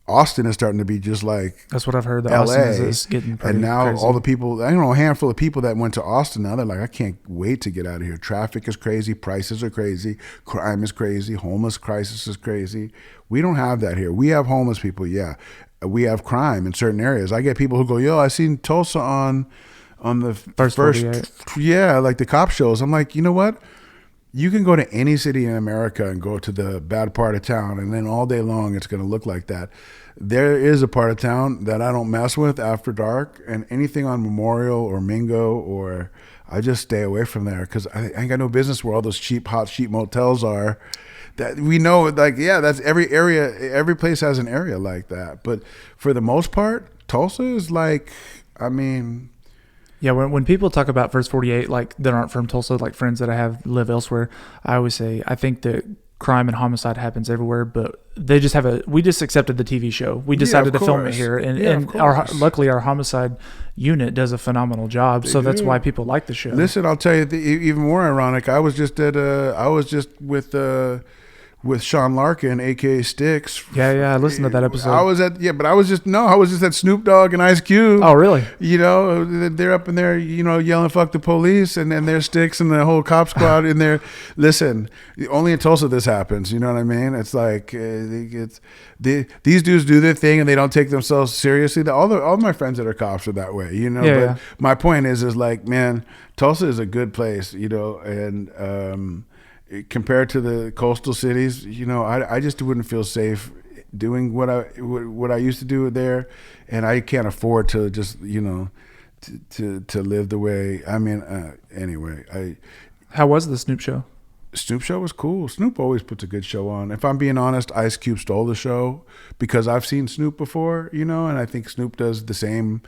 Austin is starting to be just like that's what I've heard. That LA. Austin is getting pretty and now crazy. All the people, I don't know, a handful of people that went to Austin now, they're like, I can't wait to get out of here. Traffic is crazy, prices are crazy, crime is crazy, homeless crisis is crazy. We don't have that here. We have homeless people, yeah. We have crime in certain areas. I get people who go, yo, I seen Tulsa on the first like the cop shows. I'm like, you know what? You can go to any city in America and go to the bad part of town, and then all day long it's going to look like that. There is a part of town that I don't mess with after dark, and anything on Memorial or Mingo or I just stay away from there because I ain't got no business where all those cheap motels are. That we know, like, yeah, that's every area. Every place has an area like that. But for the most part, Tulsa is like, I mean, yeah. When people talk about First 48, like that aren't from Tulsa, like friends that I have live elsewhere, I always say I think that crime and homicide happens everywhere, but they just we just accepted the TV show. We decided to film it here, and luckily our homicide unit does a phenomenal job. So that's why people like the show. Listen, I'll tell you, even more ironic. I was just with Sean Larkin, aka Sticks. Yeah, I listened to that episode. I was just at Snoop Dogg and Ice Cube. Oh, really? You know, they're up in there, you know, yelling "fuck the police," and there's Sticks and the whole cop squad in there. Listen, only in Tulsa this happens. You know what I mean? It's like these dudes do their thing and they don't take themselves seriously. All my friends that are cops are that way. You know, but my point is like, man, Tulsa is a good place. You know, and compared to the coastal cities, you know, I just wouldn't feel safe doing what I used to do there, and I can't afford to just, you know, to live the way. I mean, anyway, How was the Snoop show? Snoop show was cool. Snoop always puts a good show on. If I'm being honest, Ice Cube stole the show because I've seen Snoop before, you know, and I think Snoop does the same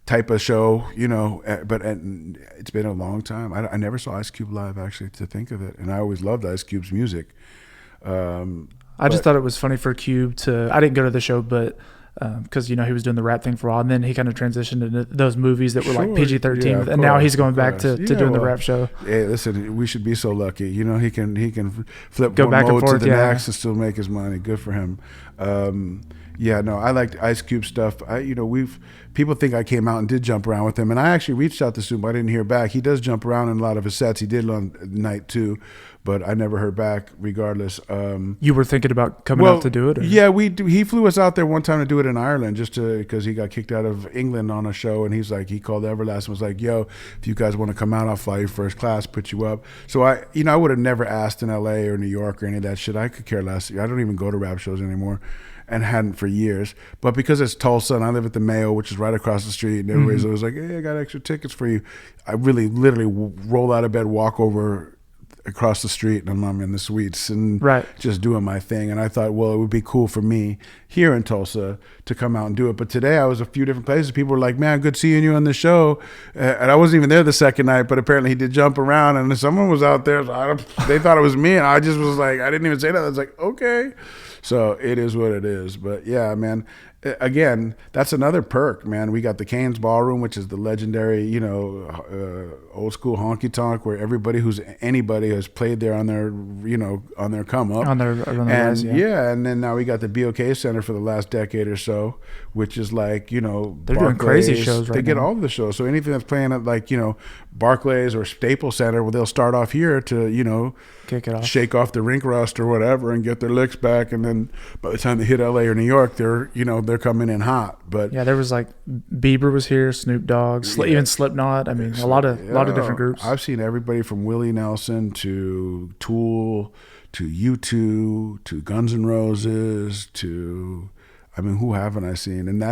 type of show, you know, but it's been a long time. I never saw Ice Cube live, actually, to think of it, and I always loved Ice Cube's music. I just thought it was funny for Cube I didn't go to the show, but because, you know, he was doing the rap thing for a while, and then he kind of transitioned into those movies that were like PG-13, and now he's going back to doing the rap show. Hey, listen, we should be so lucky. You know, he can flip go one back mode and forth, to the next and still make his money. Good for him. Yeah, no, I liked Ice Cube stuff. People think I came out and did jump around with him, and I actually reached out to Snoop. I didn't hear back. He does jump around in a lot of his sets. He did on Night 2, but I never heard back. Regardless, you were thinking about coming out to do it? Or? Yeah, he flew us out there one time to do it in Ireland, just because he got kicked out of England on a show, and he called Everlast and was like, "Yo, if you guys want to come out, I'll fly you first class, put you up." So I would have never asked in L.A. or New York or any of that shit. I could care less. I don't even go to rap shows anymore. And hadn't for years, but because it's Tulsa and I live at the Mayo, which is right across the street, and everybody's always like, "Hey, I got extra tickets for you." I really, literally roll out of bed, walk over across the street, and I'm in the suites and just doing my thing. And I thought, well, it would be cool for me here in Tulsa to come out and do it. But today I was a few different places. People were like, "Man, good seeing you on the show." And I wasn't even there the second night, but apparently he did jump around, and someone was out there. So they thought it was me, and I just was like, I didn't even say that. I was like, okay. So it is what it is. But yeah, man, again, that's another perk, man. We got the Canes Ballroom, which is the legendary, you know, old school honky tonk where anybody has played there on their, you know, on their come up. On their rise, yeah. And then now we got the BOK Center for the last decade or so, which is like, you know, they're doing crazy shows right now. They get all of the shows. So anything that's playing at, like, you know, Barclays or Staples Center, well, they'll start off here to, you know, kick it off, shake off the rink rust or whatever and get their licks back. And then by the time they hit LA or New York, they're coming in hot. But yeah, there was like Bieber was here, Snoop Dogg, even Slipknot. I mean, a lot of different groups. I've seen everybody from Willie Nelson to Tool to U2 to Guns N' Roses to, I mean, who haven't I seen? And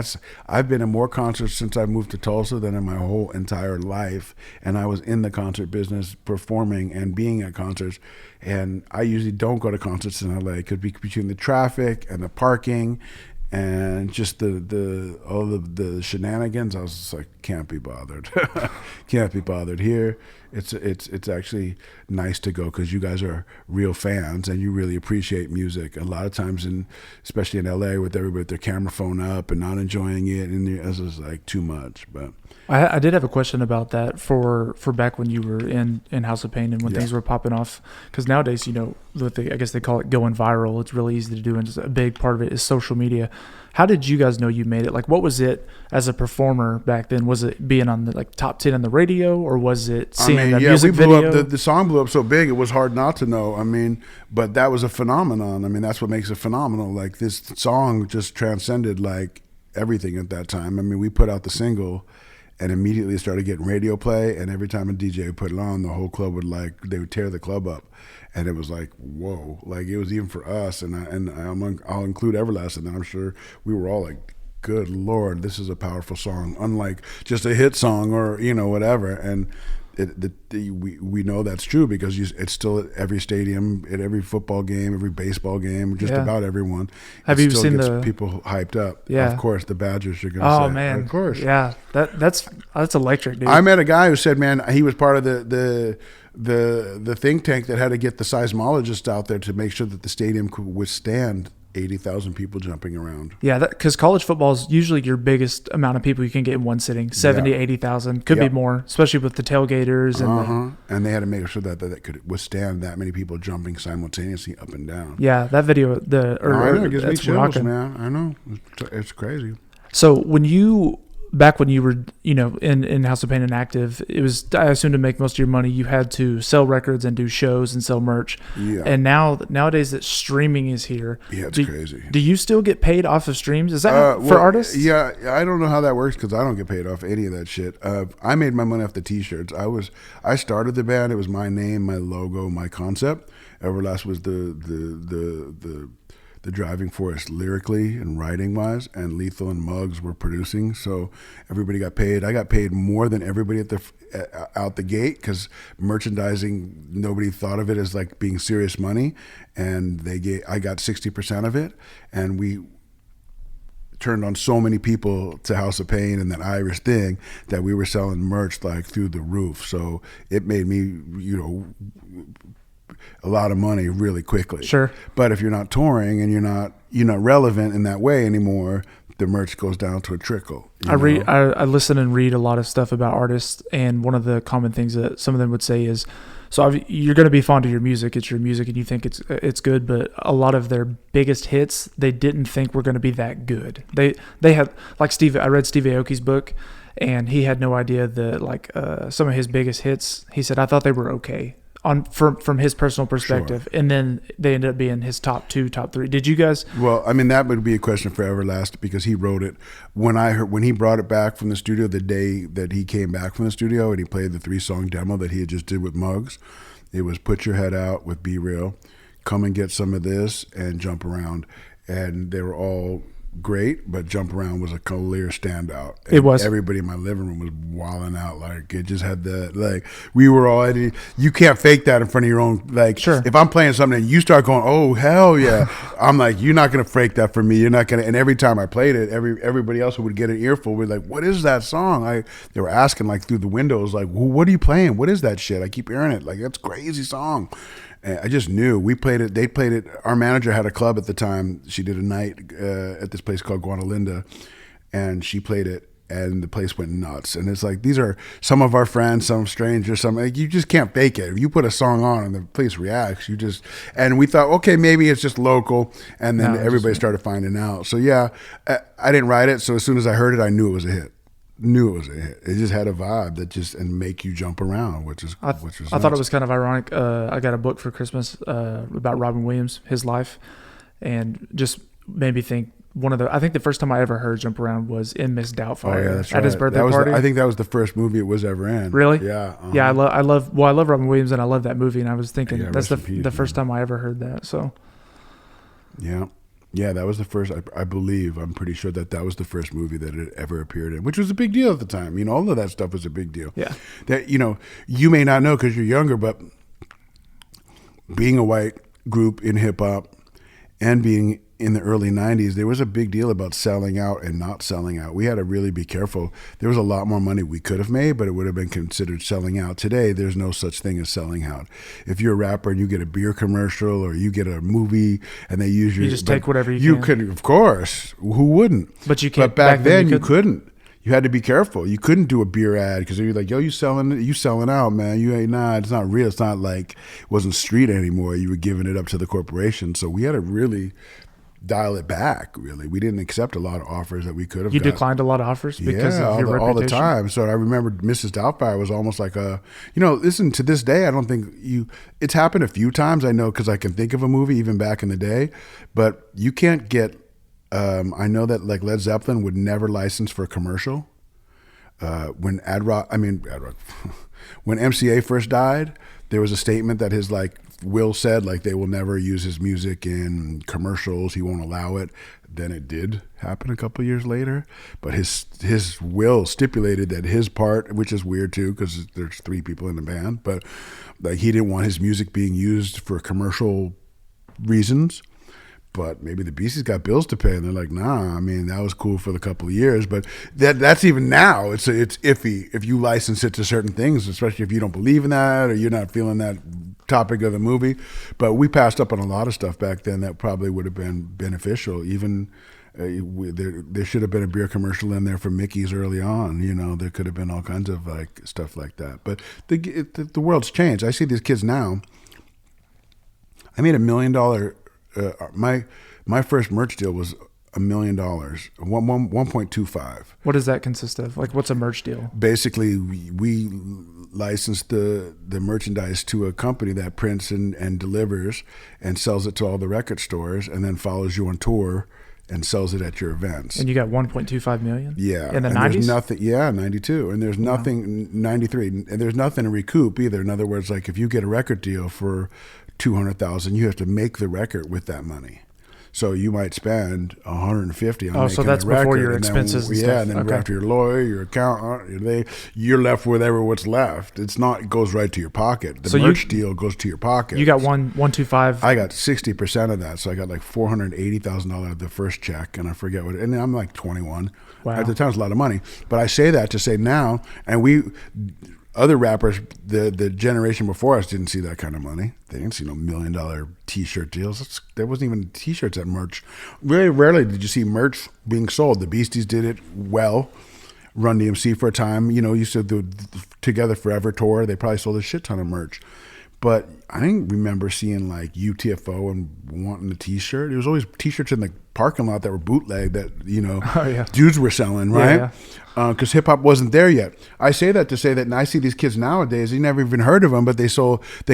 I've been in more concerts since I moved to Tulsa than in my whole entire life. And I was in the concert business, performing and being at concerts. And I usually don't go to concerts in LA because between the traffic and the parking and just all the shenanigans, I was just like, can't be bothered. Can't be bothered. Here, it's actually nice to go because you guys are real fans and you really appreciate music. A lot of times, especially in LA, with everybody with their camera phone up and not enjoying it, and it's just like too much. But I did have a question about that for back when you were in House of Pain and when things were popping off, because nowadays, you know, I guess they call it going viral. It's really easy to do, and just a big part of it is social media. How did you guys know you made it? Like, what was it as a performer back then? Was it being on the top 10 on the radio, or was it seeing the music video? The song blew up so big, it was hard not to know. I mean, but that was a phenomenon. I mean, that's what makes it phenomenal. Like, this song just transcended like everything at that time. I mean, we put out the single and immediately started getting radio play, and every time a DJ would put it on, the whole club they would tear the club up. And it was like, whoa, like it was even for us. And I'll include Everlast, and then I'm sure we were all like, good Lord, this is a powerful song, unlike just a hit song or, you know, whatever. And we know that's true because it's still at every stadium, at every football game, every baseball game, just about everyone. Have you seen the people hyped up? Yeah, of course the Badgers are going to say. Oh man, of course. Yeah, that's electric, dude. I met a guy who said, man, he was part of the think tank that had to get the seismologists out there to make sure that the stadium could withstand 80,000 people jumping around. Yeah, because college football is usually your biggest amount of people you can get in one sitting. 70, 80,000, could be more, especially with the tailgaters and they had to make sure that could withstand that many people jumping simultaneously up and down. Yeah, that video, I know, it gives me chills, man. I know, it's crazy. So back when you were, in House of Pain and active, it was, I assume, to make most of your money, you had to sell records and do shows and sell merch. Yeah. And nowadays that streaming is here. Yeah, it's crazy. Do you still get paid off of streams? Is that for artists? Yeah, I don't know how that works because I don't get paid off any of that shit. I made my money off the T-shirts. I started the band. It was my name, my logo, my concept. Everlast was the driving force lyrically and writing wise, and Lethal and Muggs were producing, so everybody got paid. I got paid more than everybody out the gate because merchandising, nobody thought of it as like being serious money, and I got 60% of it, and we turned on so many people to House of Pain and that Irish thing that we were selling merch like through the roof. So it made me, a lot of money really quickly. Sure. But if you're not touring and you're not relevant in that way anymore, the merch goes down to a trickle. I listen and read a lot of stuff about artists, and one of the common things that some of them would say is, so you're going to be fond of your music. It's your music, and you think it's good. But a lot of their biggest hits, they didn't think were going to be that good. They had, like Steve. I read Steve Aoki's book, and he had no idea that some of his biggest hits. He said, I thought they were okay. From his personal perspective, sure. And then they ended up being his top 2, top 3. Did you guys? Well, I mean, that would be a question for Everlast because he wrote it when he brought it back from the studio, the day that he came back from the studio and he played the 3-song demo that he had just did with Muggs. It was Put Your Head Out with Be Real, Come and Get Some of This, and Jump Around, and they were all great, but Jump Around was a clear standout. And it was. Everybody in my living room was wilding out. Like, it just had that, like, we were all, you can't fake that in front of your own, like, sure. If I'm playing something and you start going, oh, hell yeah, I'm like, you're not going to fake that for me. You're not going to, and every time I played it, everybody else who would get an earful would like, what is that song? They were asking, like, through the windows, like, well, what are you playing? What is that shit? I keep hearing it. Like, that's a crazy song. I just knew. We played it. They played it. Our manager had a club at the time. She did a night at this place called Guadalinda, and she played it, and the place went nuts. And it's like, these are some of our friends, some strangers, some, like, you just can't fake it. If you put a song on and the place reacts, and we thought, okay, maybe it's just local, and then everybody started finding out. So yeah, I didn't write it, so as soon as I heard it, I knew it was a hit. It just had a vibe that and make you jump around, which was I thought it was kind of ironic. I got a book for Christmas about Robin Williams, his life, and just made me think. I think the first time I ever heard "Jump Around" was in Miss Doubtfire. Oh yeah, that's right. At his birthday party. I think that was the first movie it was ever in. Really? Yeah. Yeah, I love Robin Williams, and I love that movie. And I was thinking that's the first time I ever heard that. So. Yeah. Yeah, that was the first, I believe, I'm pretty sure that was the first movie that it ever appeared in, which was a big deal at the time. All of that stuff was a big deal. Yeah. That, you may not know because you're younger, but being a white group in hip hop and being in the early 90s, there was a big deal about selling out and not selling out. We had to really be careful. There was a lot more money we could have made, but it would have been considered selling out. Today, there's no such thing as selling out. If you're a rapper and you get a beer commercial or you get a movie and they use you just take whatever you can. Of course. Who wouldn't? But you can't. But back then you couldn't. You had to be careful. You couldn't do a beer ad because you're like, yo, you selling out, man. You ain't, it's not real. It's not like it wasn't street anymore. You were giving it up to the corporation. So we had to really dial it back. Really, we didn't accept a lot of offers that we could have. You declined a lot of offers because of your reputation? All the time. So I remember Mrs. Doubtfire was almost like listen, to this day, I don't think it's happened a few times. I know because I can think of a movie even back in the day, but you can't get. I know that like Led Zeppelin would never license for a commercial. When when MCA first died, there was a statement that his like Will said, like they will never use his music in commercials. He won't allow it. Then it did happen a couple of years later, but his will stipulated that his part, which is weird too, because there's 3 people in the band, but like he didn't want his music being used for commercial reasons. But maybe the Beasties got bills to pay, and they're like, nah. I mean, that was cool for the couple of years, but that's even now. It's iffy if you license it to certain things, especially if you don't believe in that or you're not feeling that topic of the movie. But we passed up on a lot of stuff back then that probably would have been beneficial. Even there should have been a beer commercial in there for Mickey's early on. You know, there could have been all kinds of like stuff like that. But the world's changed. I see these kids now. I made $1 million. My first merch deal was $1 million, 1.25. What does that consist of? Like, what's a merch deal? Basically, we licensed the merchandise to a company that prints and delivers and sells it to all the record stores, and then follows you on tour and sells it at your events. And you got 1.25 million? Yeah. In the and 90s? There's nothing, 92. And there's nothing, 93. And there's nothing to recoup either. In other words, like if you get a record deal for $200,000, you have to make the record with that money. So you might spend $150 on making so that's a record, before your and then, expenses and stuff. And then after your lawyer, your accountant, you're left with what's left. It goes right to your pocket. The merch deal goes to your pocket. You got 125. I got 60% of that, so I got like $480,000 of the first check, and I forget what. And I'm like 21. Wow. At the time, it's a lot of money. But I say that to say now, and other rappers, the generation before us didn't see that kind of money. They didn't see no $1 million T-shirt deals. There wasn't even T-shirts at merch. Very rarely did you see merch being sold. The Beasties did it well. Run DMC for a time, used to do Together Forever tour. They probably sold a shit ton of merch. But I didn't remember seeing like UTFO and wanting a T-shirt. There was always T-shirts in the parking lot that were bootleg that, dudes were selling, right? Because hip-hop wasn't there yet. I say that to say that, and I see these kids nowadays, you never even heard of them, but they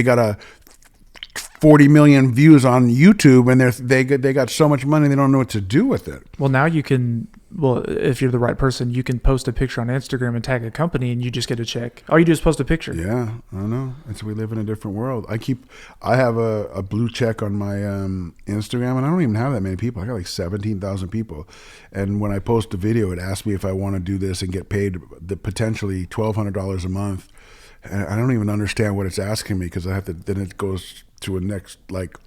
got a 40 million views on YouTube, and they got so much money they don't know what to do with it. Well, now you can, if you're the right person, you can post a picture on Instagram and tag a company, and you just get a check. All you do is post a picture. Yeah, I know. We live in a different world. I have a blue check on my Instagram, and I don't even have that many people. I got like 17,000 people, and when I post a video, it asks me if I want to do this and get paid the potentially $1,200 a month. And I don't even understand what it's asking me, because I have to. Then it goes to a next, like,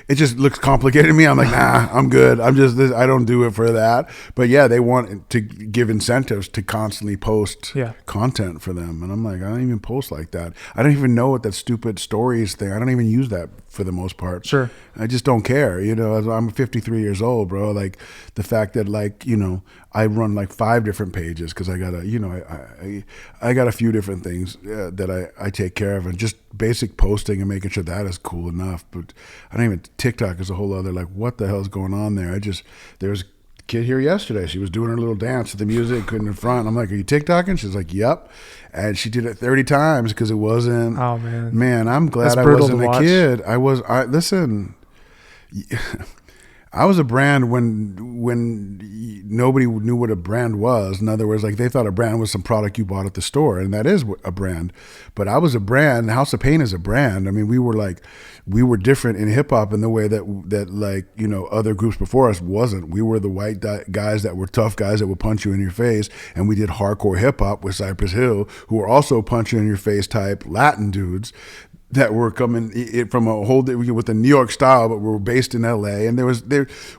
it just looks complicated to me. I'm like, nah, I'm good. I don't do it for that. But yeah, they want to give incentives to constantly post content for them. And I'm like, I don't even post like that. I don't even know what that stupid stories thing. I don't even use that for the most part. Sure. I just don't care. I'm 53 years old, bro. Like the fact that I run like 5 different pages, because I got I got a few different things that I take care of, and just basic posting and making sure that is cool enough. But I don't even, TikTok is a whole other, like, what the hell is going on there? There was a kid here yesterday. She was doing her little dance to the music in the front. I'm like, are you TikToking? She's like, yep. And she did it 30 times because it wasn't. Oh, man. Man, I'm glad I wasn't a kid. Listen. I was a brand when nobody knew what a brand was. In other words, like, they thought a brand was some product you bought at the store, and that is a brand. But I was a brand. House of Pain is a brand. I mean, we were different in hip hop in the way that other groups before us wasn't. We were the white guys that were tough guys that would punch you in your face, and we did hardcore hip hop with Cypress Hill, who were also punch you in your face type Latin dudes that were coming from a whole with the New York style, but we were based in LA, and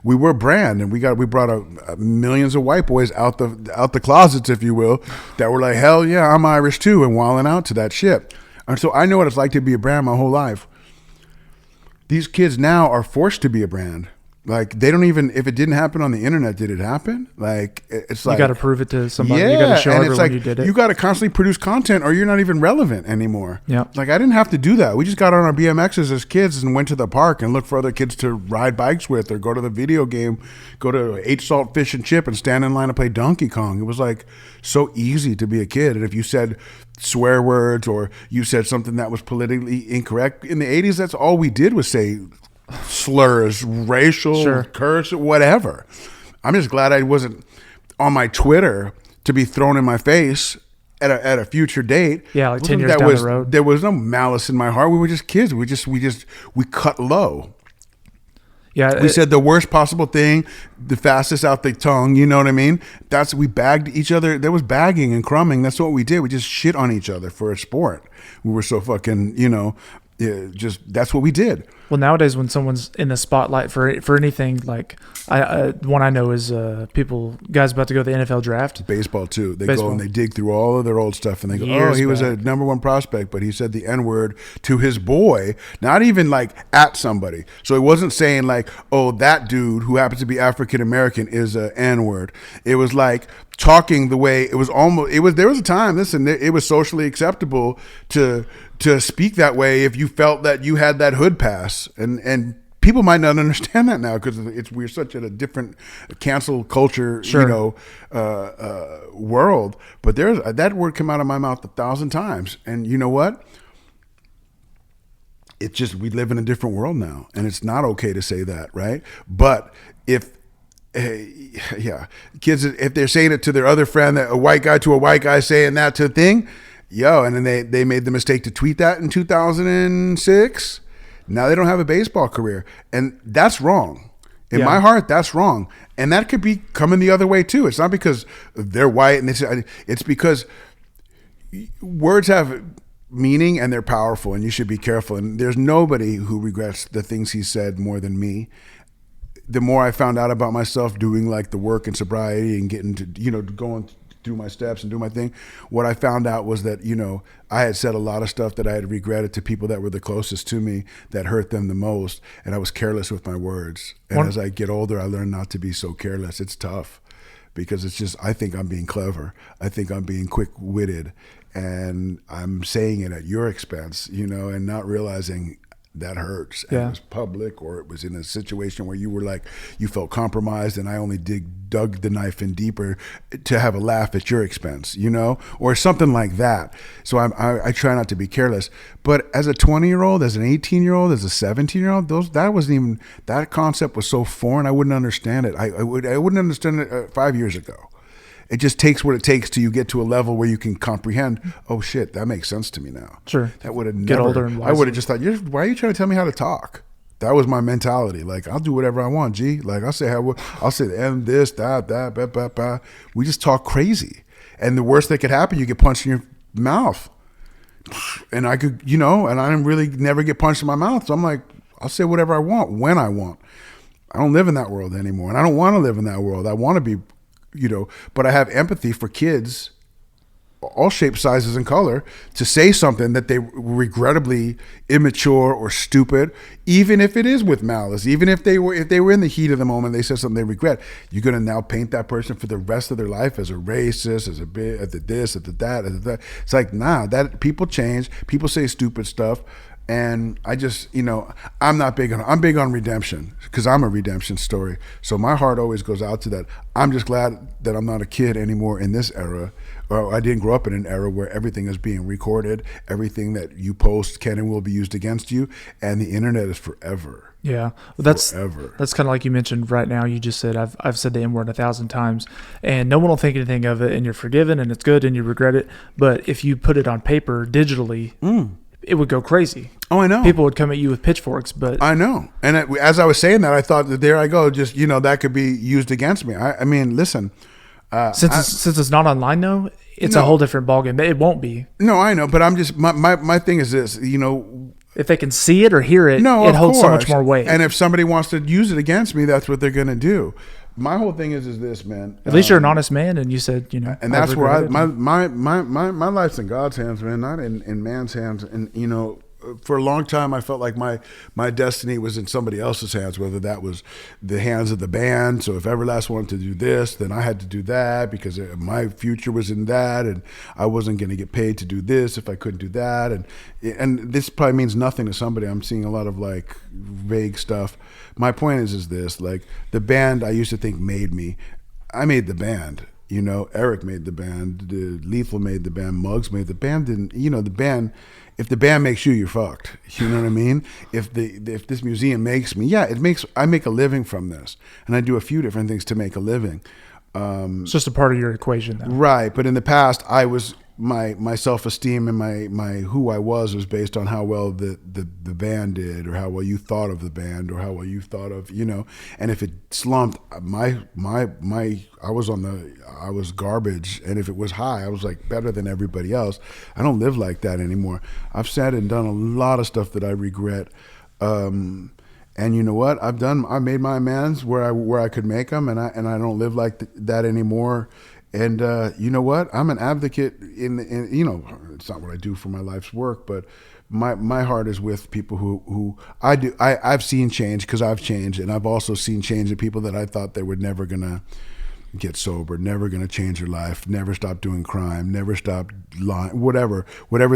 we were a brand, and we brought millions of white boys out the closets, if you will, that were like, hell yeah, I'm Irish too, and wilding out to that shit. And so I know what it's like to be a brand my whole life. These kids now are forced to be a brand. Like, they don't even, if it didn't happen on the internet, did it happen? Like, it's like, you got to prove it to somebody. Yeah, you got to show and everyone it's like, you did it. you got to constantly produce content, or you're not even relevant anymore. Yeah. Like, I didn't have to do that. We just got on our BMXs as kids and went to the park and looked for other kids to ride bikes with, or go to the video game, go to 8 Salt Fish and Chip and stand in line to play Donkey Kong. It was like so easy to be a kid. And if you said swear words, or you said something that was politically incorrect in the 80s, that's all we did was say slurs, racial, curse, whatever. I'm just glad I wasn't on my Twitter to be thrown in my face at a future date. Yeah, like 10 years down the road. There was no malice in my heart. We were just kids. We cut low. Yeah, we said the worst possible thing, the fastest out the tongue. You know what I mean? We bagged each other. There was bagging and crumbing. That's what we did. We just shit on each other for a sport. We were so fucking, that's what we did. Well, nowadays when someone's in the spotlight for anything, like one I know is guys about to go to the NFL draft. Baseball too. They go and they dig through all of their old stuff and they go, he was a number one prospect, but he said the N-word to his boy, not even like at somebody. So he wasn't saying like, oh, that dude who happens to be African American is a N-word. It was like talking the way there was a time, it was socially acceptable to speak that way if you felt that you had that hood pass, and people might not understand that now because we're such at a different cancel culture, world. But that word came out of my mouth 1,000 times, and you know what? It's just we live in a different world now, and it's not okay to say that, right? But kids, if they're saying it to their other friend, that a white guy saying that to a thing. And then they made the mistake to tweet that in 2006. Now they don't have a baseball career. And that's wrong. In my heart, that's wrong. And that could be coming the other way too. It's not because they're white. It's because words have meaning and they're powerful and you should be careful. And there's nobody who regrets the things he said more than me. The more I found out about myself doing like the work and sobriety and getting to, going through my steps and do my thing, what I found out was that, I had said a lot of stuff that I had regretted to people that were the closest to me that hurt them the most. And I was careless with my words. And as I get older, I learned not to be so careless. It's tough because it's just, I think I'm being clever. I think I'm being quick-witted and I'm saying it at your expense, and not realizing that hurts. And it was public, or it was in a situation where you were like, you felt compromised and I only dug the knife in deeper to have a laugh at your expense, or something like that. So I try not to be careless. But as a 20-year-old, as an 18-year-old, as a 17-year-old, that concept was so foreign, I wouldn't understand it. I wouldn't understand it 5 years ago. It just takes what it takes till you get to a level where you can comprehend, oh shit, that makes sense to me now. Sure. That would have never, get older and wiser. I would have just thought, why are you trying to tell me how to talk? That was my mentality. Like, I'll do whatever I want, G. Like, I'll say and this, that, bah. We just talk crazy. And the worst that could happen, you get punched in your mouth. And I could, and I didn't really never get punched in my mouth. So I'm like, I'll say whatever I want, when I want. I don't live in that world anymore. And I don't want to live in that world. I want to be, but I have empathy for kids, all shapes, sizes, and color, to say something that they regrettably immature or stupid, even if it is with malice, even if they were in the heat of the moment, they said something they regret. You're going to now paint that person for the rest of their life as a racist, as a bit, as a this, as a that, as a that. It's like, nah, that people change, people say stupid stuff. And I just, I'm big on redemption because I'm a redemption story. So my heart always goes out to that. I'm just glad that I'm not a kid anymore in this era, or I didn't grow up in an era where everything is being recorded. Everything that you post can and will be used against you. And the internet is forever. Yeah. Well, that's forever. That's kind of like you mentioned right now. You just said, I've said the N-word 1,000 times and no one will think anything of it, and you're forgiven and it's good and you regret it. But if you put it on paper digitally, it would go crazy. Oh, I know. People would come at you with pitchforks, but I know. And as I was saying that, I thought that there I go, just, that could be used against me. I mean, listen. Since it's not online, though, it's a whole different ballgame. It won't be. No, I know. But I'm just, my thing is this, if they can see it or hear it, it holds so much more weight. And if somebody wants to use it against me, that's what they're going to do. My whole thing is this, man. At least you're an honest man, and you said, and that's where my life's in God's hands, man, not in man's hands. And for a long time, I felt like my destiny was in somebody else's hands, whether that was the hands of the band. So if Everlast wanted to do this, then I had to do that because my future was in that, and I wasn't going to get paid to do this if I couldn't do that. And this probably means nothing to somebody. I'm seeing a lot of like vague stuff. My point is this, like the band I used to think made me. I made the band. Eric made the band, Lethal made the band, Muggs made the band. Didn't the band? If the band makes you, you're fucked. You know what I mean? If this museum makes me, I make a living from this, and I do a few different things to make a living. It's just a part of your equation, though. Right, but in the past, I was my self-esteem and my who I was based on how well the band did, or how well you thought of the band, or how well you thought of, and if it slumped, I was garbage, and if it was high, I was like better than everybody else. I don't live like that anymore. I've sat and done a lot of stuff that I regret, and you know what? I made my amends where I could make them, and I don't live like that anymore. And you know what? I'm an advocate in it's not what I do for my life's work, but my heart is with people who I've seen change, because I've changed, and I've also seen change in people that I thought they were never gonna get sober, never gonna change their life, never stop doing crime, never stop lying, whatever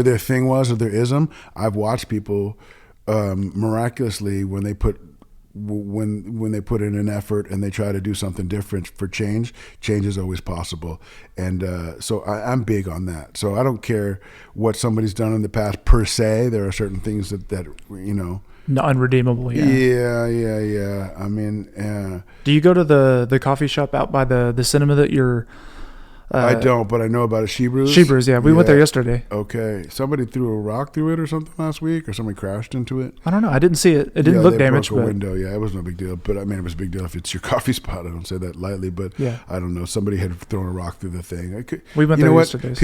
their thing was or their ism. I've watched people miraculously, when they put in an effort and they try to do something different for change is always possible. And so I'm big on that. So I don't care what somebody's done in the past per se. There are certain things that No, unredeemable. Yeah. I mean, do you go to the coffee shop out by the cinema that you're? I don't, but I know about it. Shebrew's? Shebrew's, yeah. We went there yesterday. Okay. Somebody threw a rock through it or something last week, or somebody crashed into it. I don't know. I didn't see it. It didn't look damaged. Broke a window. Yeah, it was no big deal. But I mean, it was a big deal if it's your coffee spot. I don't say that lightly, but yeah. I don't know. Somebody had thrown a rock through the thing. We went there yesterday.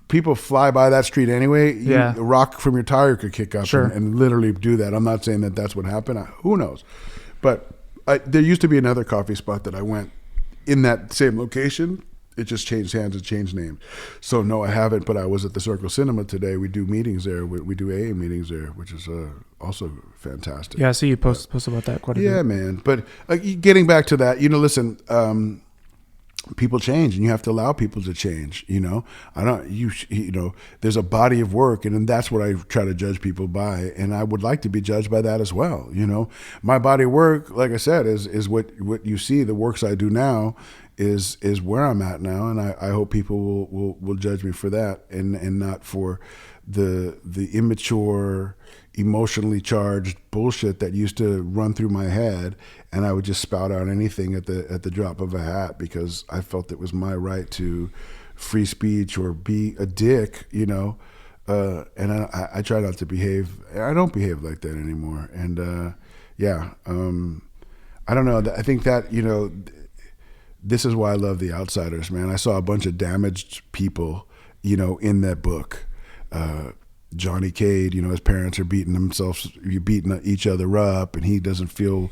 People fly by that street anyway. Yeah. A rock from your tire could kick up and literally do that. I'm not saying that that's what happened. Who knows? But there used to be another coffee spot that I went in that same location. It just changed hands and changed names. So no, I haven't, but I was at the Circle Cinema today. We do meetings there. We do AA meetings there, which is also fantastic. Yeah, I see you post about that quite a bit. Yeah, man. But getting back to that, listen, people change, and you have to allow people to change. There's a body of work, and that's what I try to judge people by, and I would like to be judged by that as well. My body of work, like I said, is what you see. The works I do now is where I'm at now, and I hope people will judge me for that, and not for the immature, emotionally charged bullshit that used to run through my head, and I would just spout out anything at the drop of a hat, because I felt it was my right to free speech or be a dick, and I try not to behave. I don't behave like that anymore, and I don't know. I think that this is why I love The Outsiders, man. I saw a bunch of damaged people, in that book. Johnny Cade, his parents are beating each other up, and he doesn't feel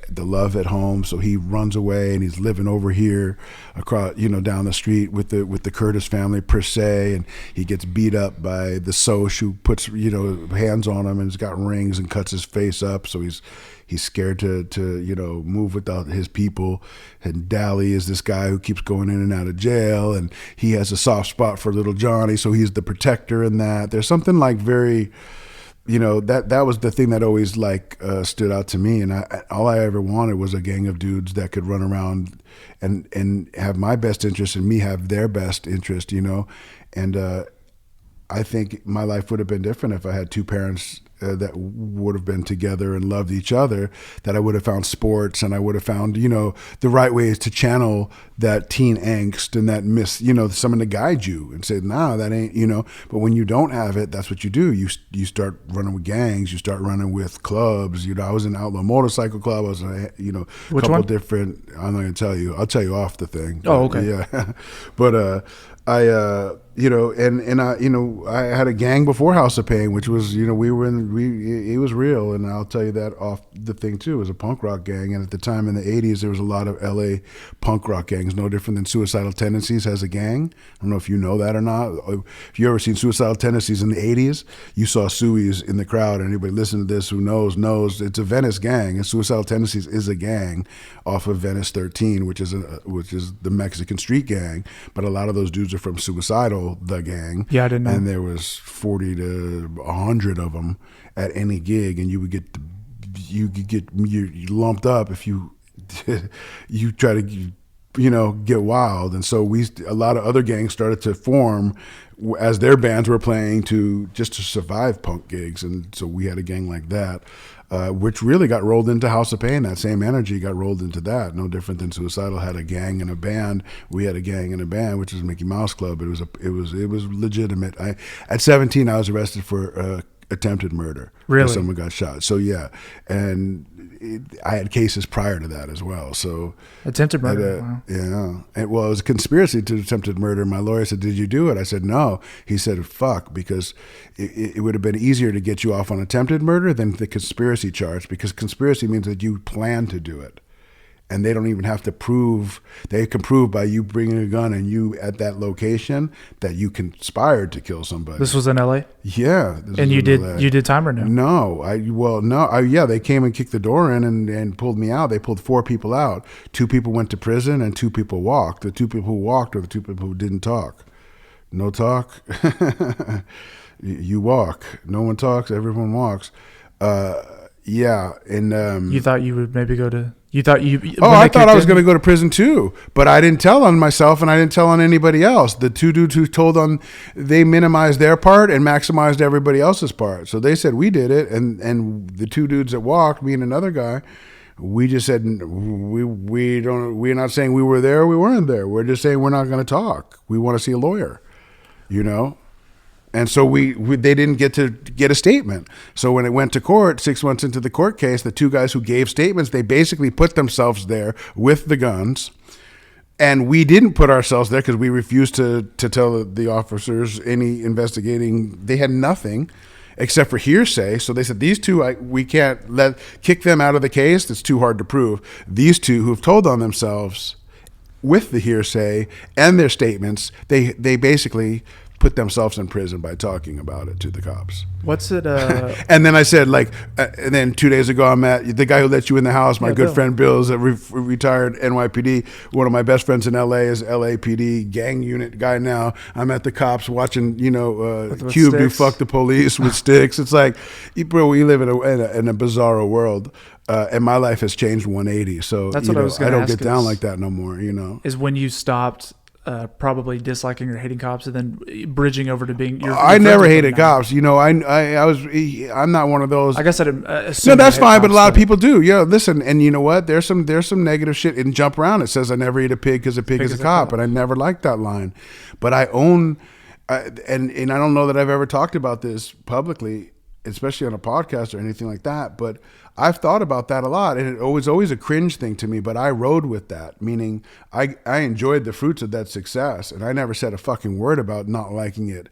the love at home, so he runs away, and he's living over here across, down the street with the Curtis family per se, and he gets beat up by the Soch, who puts hands on him and has got rings and cuts his face up, so he's scared to move without his people. And Dally is this guy who keeps going in and out of jail, and he has a soft spot for little Johnny, so he's the protector in that. There's something like very, that was the thing that always stood out to me. And all I ever wanted was a gang of dudes that could run around and have my best interest and me have their best interest, and I think my life would have been different if I had two parents that would have been together and loved each other, that I would have found sports, and I would have found, the right ways to channel that teen angst and that someone to guide you and say, nah, that ain't, but when you don't have it, that's what you do. You start running with gangs, you start running with clubs. I was in Outlaw Motorcycle Club. I was, a couple different, I'm not going to tell you, I'll tell you off the thing. Oh, okay. Yeah. But, I had a gang before House of Pain, which was, it was real. And I'll tell you that off the thing too. It was a punk rock gang. And at the time in the 80s, there was a lot of LA punk rock gangs, no different than Suicidal Tendencies has a gang. I don't know if you know that or not. If you ever seen Suicidal Tendencies in the 80s, you saw Sui's in the crowd, and anybody listening to this who knows it's a Venice gang, and Suicidal Tendencies is a gang off of Venice 13, which is the Mexican street gang. But a lot of those dudes are from Suicidal, the gang. Yeah, I didn't know. And there was 40 to 100 of them at any gig, and you could get you lumped up if you try to get wild. And so a lot of other gangs started to form as their bands were playing to survive punk gigs. And so we had a gang like that, which really got rolled into House of Pain. That same energy got rolled into that. No different than Suicidal had a gang and a band. We had a gang and a band, which was Mickey Mouse Club. It was legitimate. At 17, I was arrested for attempted murder. Really? Someone got shot. So yeah, and I had cases prior to that as well. So attempted murder. Wow. Yeah. It was a conspiracy to attempted murder. My lawyer said, "Did you do it?" I said, "No." He said, "Fuck," because it would have been easier to get you off on attempted murder than the conspiracy charge, because conspiracy means that you plan to do it. And they don't even have to prove. They can prove by you bringing a gun and you at that location that you conspired to kill somebody. This was in L.A.? Yeah. And you did time or no? No. Yeah, they came and kicked the door in and pulled me out. They pulled 4 people out. 2 people went to prison and 2 people walked. The 2 people who walked are the 2 people who didn't talk. No talk. You walk. No one talks. Everyone walks. Yeah. And you thought you would maybe go to... You thought you... I thought I was going to go to prison too, but I didn't tell on myself and I didn't tell on anybody else. The 2 dudes who told on, they minimized their part and maximized everybody else's part. So they said we did it, and the 2 dudes that walked, me and another guy, we just said we're not saying we were there, we weren't there. We're just saying we're not going to talk. We want to see a lawyer, And so they didn't get a statement. So when it went to court, 6 months into the court case, the 2 guys who gave statements, they basically put themselves there with the guns. And we didn't put ourselves there because we refused to tell the officers any investigating. They had nothing except for hearsay. So they said, these 2, we can't kick them out of the case. It's too hard to prove. These 2 who've told on themselves with the hearsay and their statements, they basically put themselves in prison by talking about it to the cops. What's it? And then I said, and then 2 days ago, I met the guy who let you in the house. My good friend Bill is a retired NYPD. One of my best friends in LA is LAPD gang unit guy now. I'm at the cops watching, Cube do fuck the police with sticks. It's like, bro, we live in a bizarro world. And my life has changed 180. So that's what I was going to ask. I don't get down like that no more, Is when you stopped probably disliking or hating cops and then bridging over to being your I never hated cops. I'm not one of those. I guess I didn't no, that's fine, but a lot of people do. Yeah, listen, and you know what? There's some negative shit in Jump Around. It says I never eat a pig because a pig is a cop, and I never liked that line. But I own, and I don't know that I've ever talked about this publicly, especially on a podcast or anything like that, but I've thought about that a lot, and it was always a cringe thing to me, but I rode with that, meaning I enjoyed the fruits of that success, and I never said a fucking word about not liking it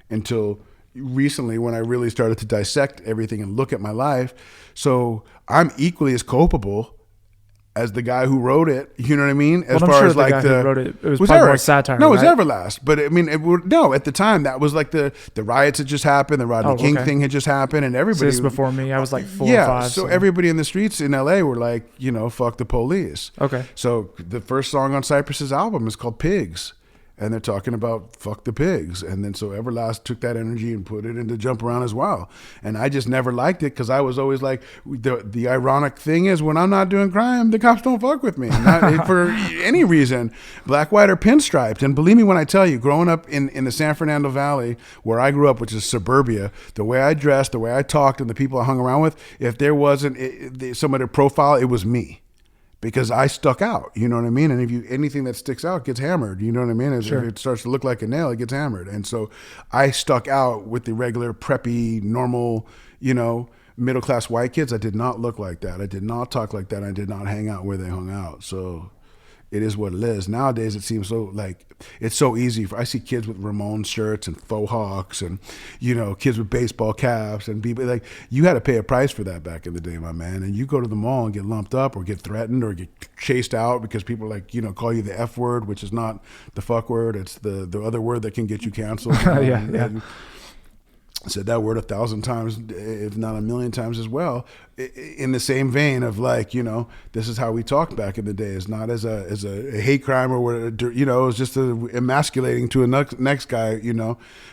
until recently when I really started to dissect everything and look at my life. So I'm equally as culpable as the guy who wrote it, you know what I mean? As far as like the guy who wrote it was probably more satire. No, it was Everlast. But I mean, at the time that was like the riots had just happened, the Rodney King thing had just happened, and everybody. This before me, I was like 4 or 5. So everybody in the streets in LA were like, fuck the police. Okay. So the first song on Cypress's album is called Pigs. And they're talking about fuck the pigs. And then so Everlast took that energy and put it into Jump Around as well. And I just never liked it because I was always like, the ironic thing is when I'm not doing crime, the cops don't fuck with me. Not for any reason. Black, white, or pinstriped. And believe me when I tell you, growing up in the San Fernando Valley, where I grew up, which is suburbia, the way I dressed, the way I talked, and the people I hung around with, if there wasn't somebody to profile, it was me. Because I stuck out, you know what I mean? And if anything that sticks out gets hammered, you know what I mean? If it starts to look like a nail, it gets hammered. And so I stuck out with the regular preppy, normal, middle-class white kids. I did not look like that. I did not talk like that. I did not hang out where they hung out. So it is what it is. Nowadays, it seems so it's so easy. I see kids with Ramones shirts and faux hawks and, kids with baseball caps and people like, you had to pay a price for that back in the day, my man. And you go to the mall and get lumped up or get threatened or get chased out because people call you the F word, which is not the fuck word. It's the other word that can get you canceled. Yeah. said that word 1,000 times, if not 1,000,000 times as well, in the same vein of like, this is how we talked back in the day. It's not as a hate crime or what, it's just emasculating to a next guy,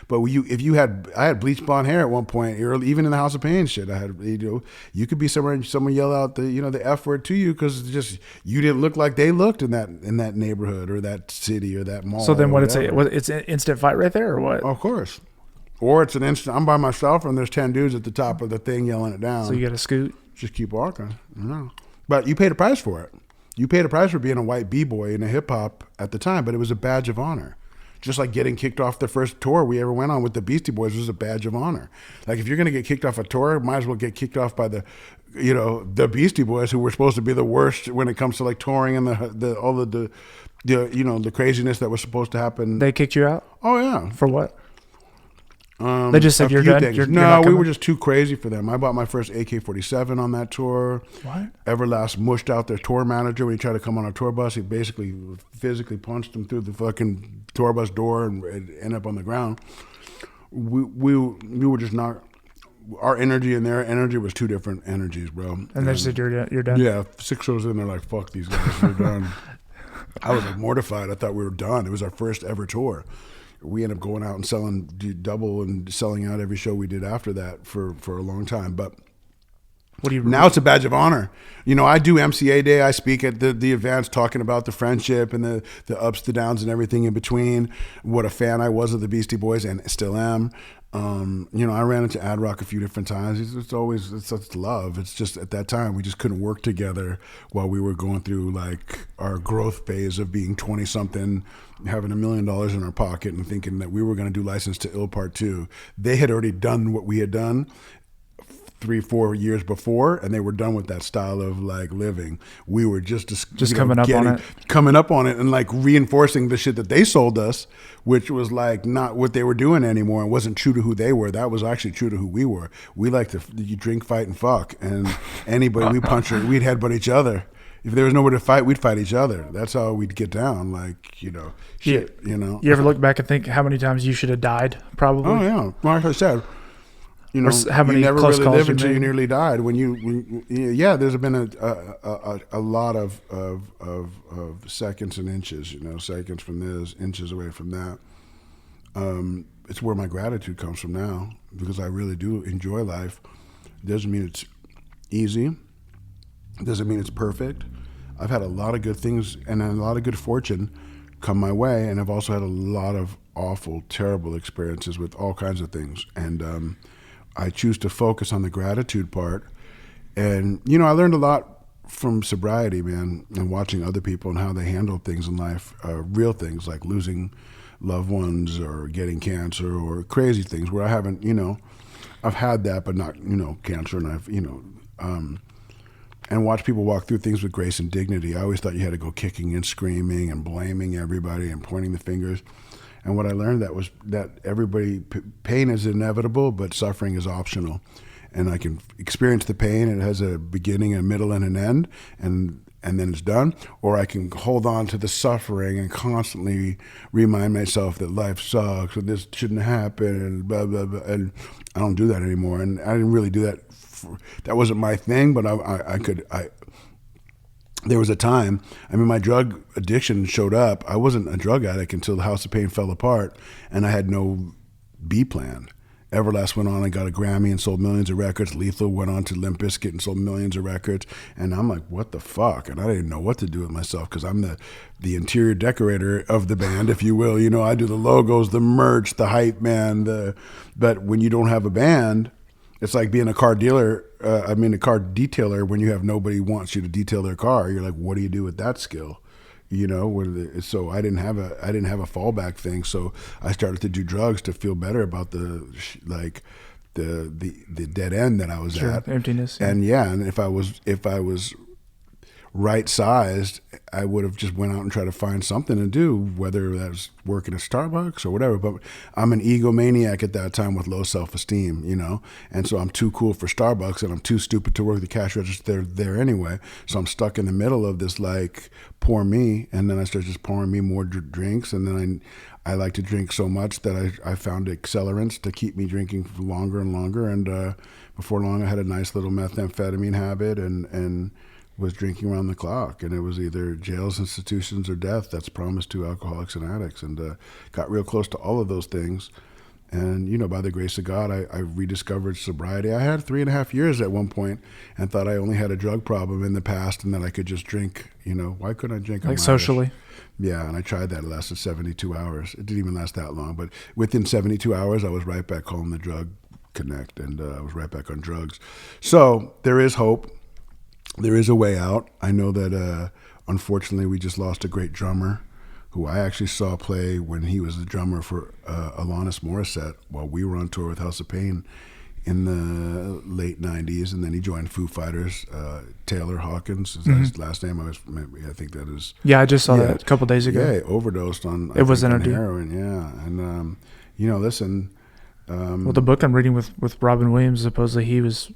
But I had bleached blonde hair at one point, even in the House of Pain shit. I had, you could be somewhere and someone yell out the F word to you because just you didn't look like they looked in that neighborhood or that city or that mall. So then it's an instant fight right there or what? Of course. Or it's an instant, I'm by myself and there's 10 dudes at the top of the thing yelling it down. So you got to scoot? Just keep walking. But you paid a price for it. You paid a price for being a white B-boy in a hip-hop at the time, but it was a badge of honor. Just like getting kicked off the first tour we ever went on with the Beastie Boys was a badge of honor. Like if you're going to get kicked off a tour, might as well get kicked off by the Beastie Boys, who were supposed to be the worst when it comes to like touring and the craziness that was supposed to happen. They kicked you out? Oh, yeah. For what? They just said you're done. No, we were just too crazy for them. I bought my first AK-47 on that tour. What? Everlast mushed out their tour manager when he tried to come on a tour bus. He basically physically punched him through the fucking tour bus door and ended up on the ground. We were just not. Our energy and their energy was two different energies, bro. And they just said you're done. Yeah, 6 shows in, they're like, "Fuck these guys, we're done." I was like mortified. I thought we were done. It was our first ever tour. We ended up going out and selling double and selling out every show we did after that for a long time. But now it's a badge of honor. I do MCA Day. I speak at the events talking about the friendship and the ups, the downs, and everything in between. What a fan I was of the Beastie Boys and still am. I ran into Ad Rock a few different times. It's love. It's just at that time we just couldn't work together while we were going through like our growth phase of being 20 something, having $1 million in our pocket and thinking that we were going to do License to Ill Part 2. They had already done what we had done 3-4 years before, and they were done with that style of like living. We were just coming up on it and like reinforcing the shit that they sold us, which was like not what they were doing anymore. It wasn't true to who they were. That was actually true to who we were. We like to drink, fight, and fuck, and anybody we punch, we'd headbutt each other. If there was nowhere to fight, we'd fight each other. That's how we'd get down. Like, shit. You ever look back and think how many times you should have died? Probably. Oh yeah, like I said. How many you never close really calls live you until made? you nearly died. There's been a lot of seconds and inches. Seconds from this, inches away from that. It's where my gratitude comes from now, because I really do enjoy life. It doesn't mean it's easy. It doesn't mean it's perfect. I've had a lot of good things and a lot of good fortune come my way, and I've also had a lot of awful, terrible experiences with all kinds of things. And I choose to focus on the gratitude part. And, I learned a lot from sobriety, man, and watching other people and how they handle things in life, real things like losing loved ones or getting cancer or crazy things where I haven't, I've had that, but not, cancer. And I've, and watch people walk through things with grace and dignity. I always thought you had to go kicking and screaming and blaming everybody and pointing the fingers. And what I learned was that pain is inevitable, but suffering is optional. And I can experience the pain, and it has a beginning, a middle, and an end, and then it's done. Or I can hold on to the suffering and constantly remind myself that life sucks, and this shouldn't happen, and blah, blah, blah. And I don't do that anymore. And I didn't really do that. That wasn't my thing, but there was a time, my drug addiction showed up. I wasn't a drug addict until the House of Pain fell apart, and I had no B plan. Everlast went on and got a Grammy and sold millions of records. Lethal went on to Limp Bizkit and sold millions of records. And I'm like, what the fuck? And I didn't know what to do with myself, because I'm the interior decorator of the band, if you will. I do the logos, the merch, the hype man. But when you don't have a band, it's like being a car dealer. A car detailer, when you have nobody wants you to detail their car. You're like, what do you do with that skill? So I didn't have a fallback thing. So I started to do drugs to feel better about the dead end that I was at, emptiness. And and if I was right sized, I would have just went out and tried to find something to do, whether that was working at Starbucks or whatever. But I'm an egomaniac at that time with low self-esteem, and so I'm too cool for Starbucks and I'm too stupid to work the cash register there anyway. So I'm stuck in the middle of this like pour me, and then I start just pouring me more drinks, and then I like to drink so much that I found accelerants to keep me drinking for longer and longer. And before long, I had a nice little methamphetamine habit and was drinking around the clock. And it was either jails, institutions, or death that's promised to alcoholics and addicts. And got real close to all of those things. And, you know, by the grace of God, I rediscovered sobriety. I had 3.5 years at one point and thought I only had a drug problem in the past and that I could just drink. You know, why couldn't I drink? Like socially? Yeah, and I tried that. It lasted 72 hours. It didn't even last that long. But within 72 hours, I was right back calling the drug connect, and I was right back on drugs. So there is hope. There is a way out. I know that, unfortunately, we just lost a great drummer who I actually saw play when he was the drummer for Alanis Morissette while we were on tour with House of Pain in the late 90s, and then he joined Foo Fighters. Taylor Hawkins is his last name. I think that is. Yeah, I just saw that a couple days ago. Yeah, he overdosed on heroin. Yeah, and you know, listen. Well, the book I'm reading with Robin Williams, supposedly he was,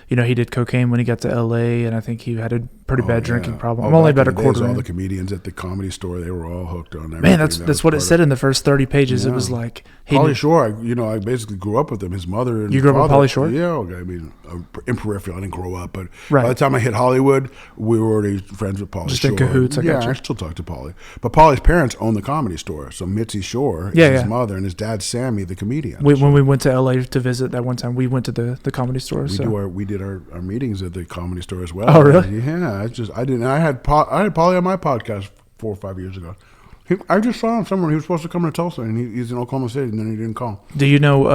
you know, he did cocaine when he got to L.A., and I think he had a pretty bad drinking problem. I'm only about a quarter in. All the comedians at the Comedy Store, they were all hooked on everything. Man, that's what it said in the first 30 pages. Yeah. It was like Pauly Shore. I basically grew up with him. His mother and you grew up with Pauly Shore? Yeah, okay. I mean, in peripheral, I didn't grow up, but by the time I hit Hollywood, we were already friends with Pauly Shore. Just in cahoots. I still talk to Pauly. But Pauly's parents own the Comedy Store, so Mitzi Shore is his mother, and his dad Sammy, the comedian. When we went to L.A. to visit that one time, we went to the Comedy Store. We did our meetings at the Comedy Store as well. Oh, really? Yeah, I had Pauly on my podcast 4 or 5 years ago. I just saw him somewhere. He was supposed to come to Tulsa, and he's in Oklahoma City, and then he didn't call. Do you know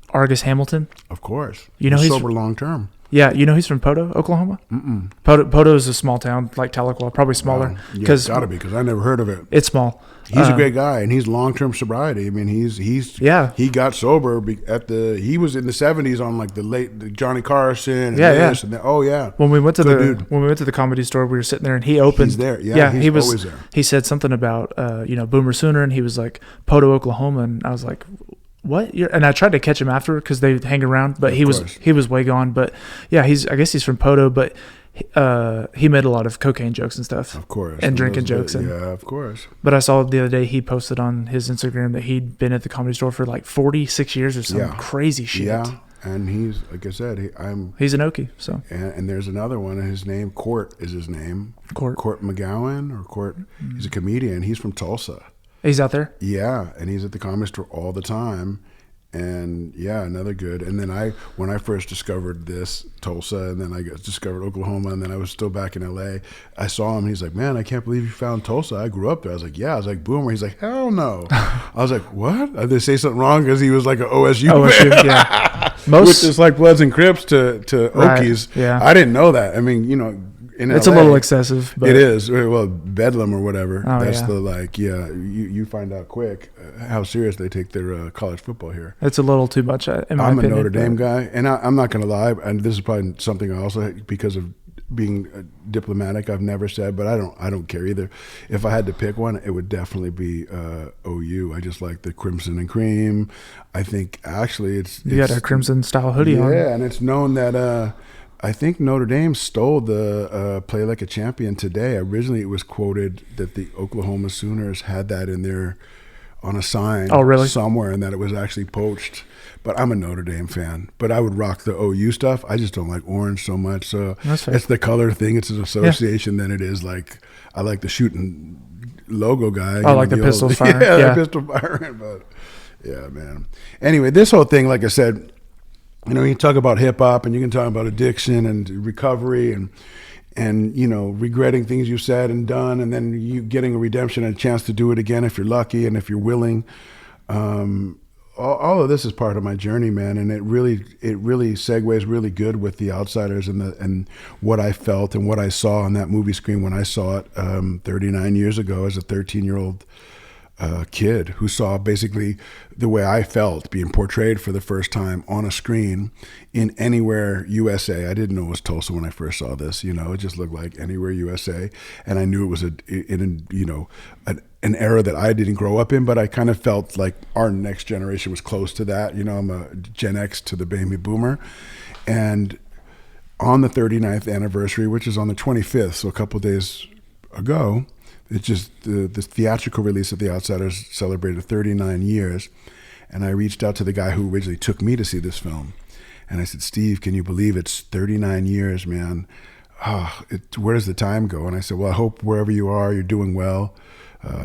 Argus Hamilton? Of course. You know he's sober long term. Yeah, you know he's from Poto, Oklahoma? Mm-mm. Poto is a small town like Tahlequah, probably smaller. Yeah, it's got to be, because I never heard of it. It's small. He's a great guy, and he's long-term sobriety. I mean, he got sober he was in the 70s on like the late Johnny Carson and this and that. Oh yeah. When we went to the Comedy Store, we were sitting there and he opened. He's there. Yeah, he was always there. He said something about Boomer Sooner, and he was like Poto, Oklahoma, and I was like, what? And I tried to catch him after because they hang around, but he was way gone. But yeah, I guess he's from Poto, but he made a lot of cocaine jokes and stuff, of course, and drinking jokes. Yeah, of course. But I saw the other day he posted on his Instagram that he'd been at the Comedy Store for like 46 years or some crazy shit. Yeah, and he's, like I said, he's an Okie. So and there's another one, and his name Court is his name. Court McGowan or Court. Mm-hmm. He's a comedian. He's from Tulsa. He's out there. Yeah, and he's at the Comedy Store all the time. And yeah, another good. And then when I first discovered Tulsa, and then I discovered Oklahoma, and then I was still back in LA, I saw him. He's like, man, I can't believe you found Tulsa. I grew up there. I was like, yeah. I was like, Boomer. He's like, hell no. I was like, what? Did they say something wrong? Because he was like an OSU fan. Yeah. Which is like Bloods and Crips to Okies. Yeah. I didn't know that. I mean, it's LA, a little excessive. But. It is. Well, Bedlam or whatever. Oh, that's you find out quick how serious they take their college football here. It's a little too much, in my I'm opinion. a Notre Dame guy, and I'm not going to lie, and this is probably something I also, because of being diplomatic, I've never said, but I don't care either. If I had to pick one, it would definitely be OU. I just like the crimson and cream. I think actually you got a crimson style hoodie on. Yeah, and it's known that I think Notre Dame stole the play like a champion today. Originally, it was quoted that the Oklahoma Sooners had that in their on a sign somewhere, and that it was actually poached. But I'm a Notre Dame fan. But I would rock the OU stuff. I just don't like orange so much. So it's the color thing. It's an association than it is like I like the shooting logo guy. I like the pistol firing. Yeah, the pistol firing. But yeah, man. Anyway, this whole thing, like I said, you talk about hip hop, and you can talk about addiction and recovery, and regretting things you said and done, and then you getting a redemption and a chance to do it again if you're lucky and if you're willing. All of this is part of my journey, man, and it really segues really good with The Outsiders and what I felt and what I saw on that movie screen when I saw it 39 years ago as a 13-year-old kid who saw basically the way I felt being portrayed for the first time on a screen in Anywhere USA. I didn't know it was Tulsa when I first saw this. It just looked like Anywhere USA, and I knew it was an era that I didn't grow up in, but I kind of felt like our next generation was close to that. I'm a Gen X to the baby boomer, and on the 39th anniversary, which is on the 25th, so a couple of days ago, It's just the theatrical release of The Outsiders celebrated 39 years. And I reached out to the guy who originally took me to see this film. And I said, Steve, can you believe it's 39 years, man? Where does the time go? And I said, well, I hope wherever you are, you're doing well.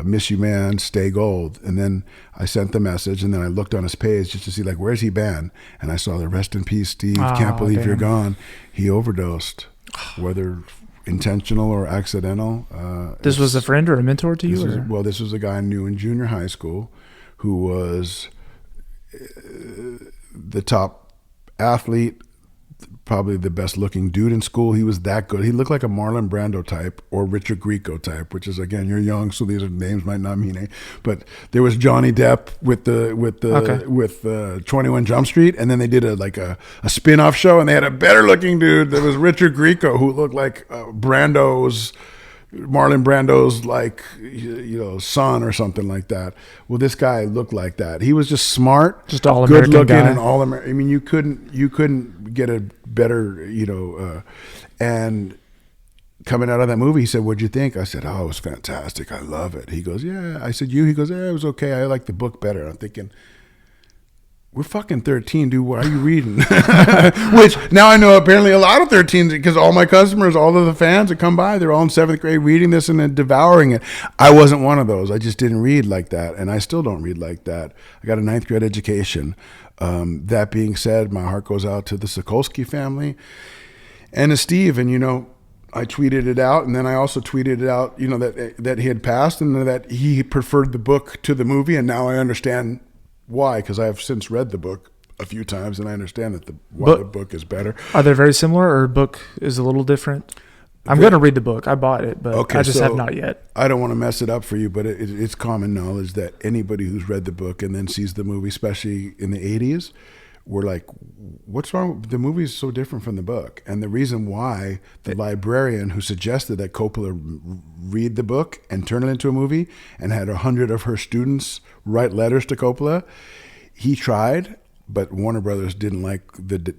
Miss you, man. Stay gold. And then I sent the message, and then I looked on his page just to see, like, where's he been? And I saw the rest in peace, Steve. Can't believe you're gone. He overdosed, whether intentional or accidental. This was a friend or a mentor to you? This was a guy I knew in junior high school who was the top athlete, probably the best looking dude in school. He was that good. He looked like a Marlon Brando type or Richard Grieco type, which is, again, you're young, so these names might not mean anything. But there was Johnny Depp with 21 Jump Street, and then they did a spin-off show, and they had a better looking dude that was Richard Grieco, who looked like Marlon Brando's son or something like that. Well, this guy looked like that. He was just smart, just all good American looking, guy. and all American. I mean, you couldn't get a better, and coming out of that movie, he said, "What'd you think?" I said, "Oh, it was fantastic. I love it." He goes, "Yeah." I said, "You?" He goes, "Yeah, it was okay. I like the book better." I'm thinking, we're fucking 13, dude. What are you reading? Which now I know apparently a lot of 13s, because all my customers, all of the fans that come by, they're all in 7th grade reading this and then devouring it. I wasn't one of those. I just didn't read like that, and I still don't read like that. I got a 9th grade education. That being said, my heart goes out to the Sokolsky family and to Steve. And, I tweeted it out, and then I also tweeted it out, that he had passed and that he preferred the book to the movie, and now I understand why, because I have since read the book a few times, and I understand that why the book is better. Are they very similar, or book is a little different? I'm going to read the book. I bought it, but I just have not yet. I don't want to mess it up for you, but it's common knowledge that anybody who's read the book and then sees the movie, especially in the 80s, we're like, what's wrong? The movie is so different from the book. And the reason why the librarian who suggested that Coppola read the book and turn it into a movie and had 100 of her students write letters to Coppola, he tried, but Warner Brothers didn't like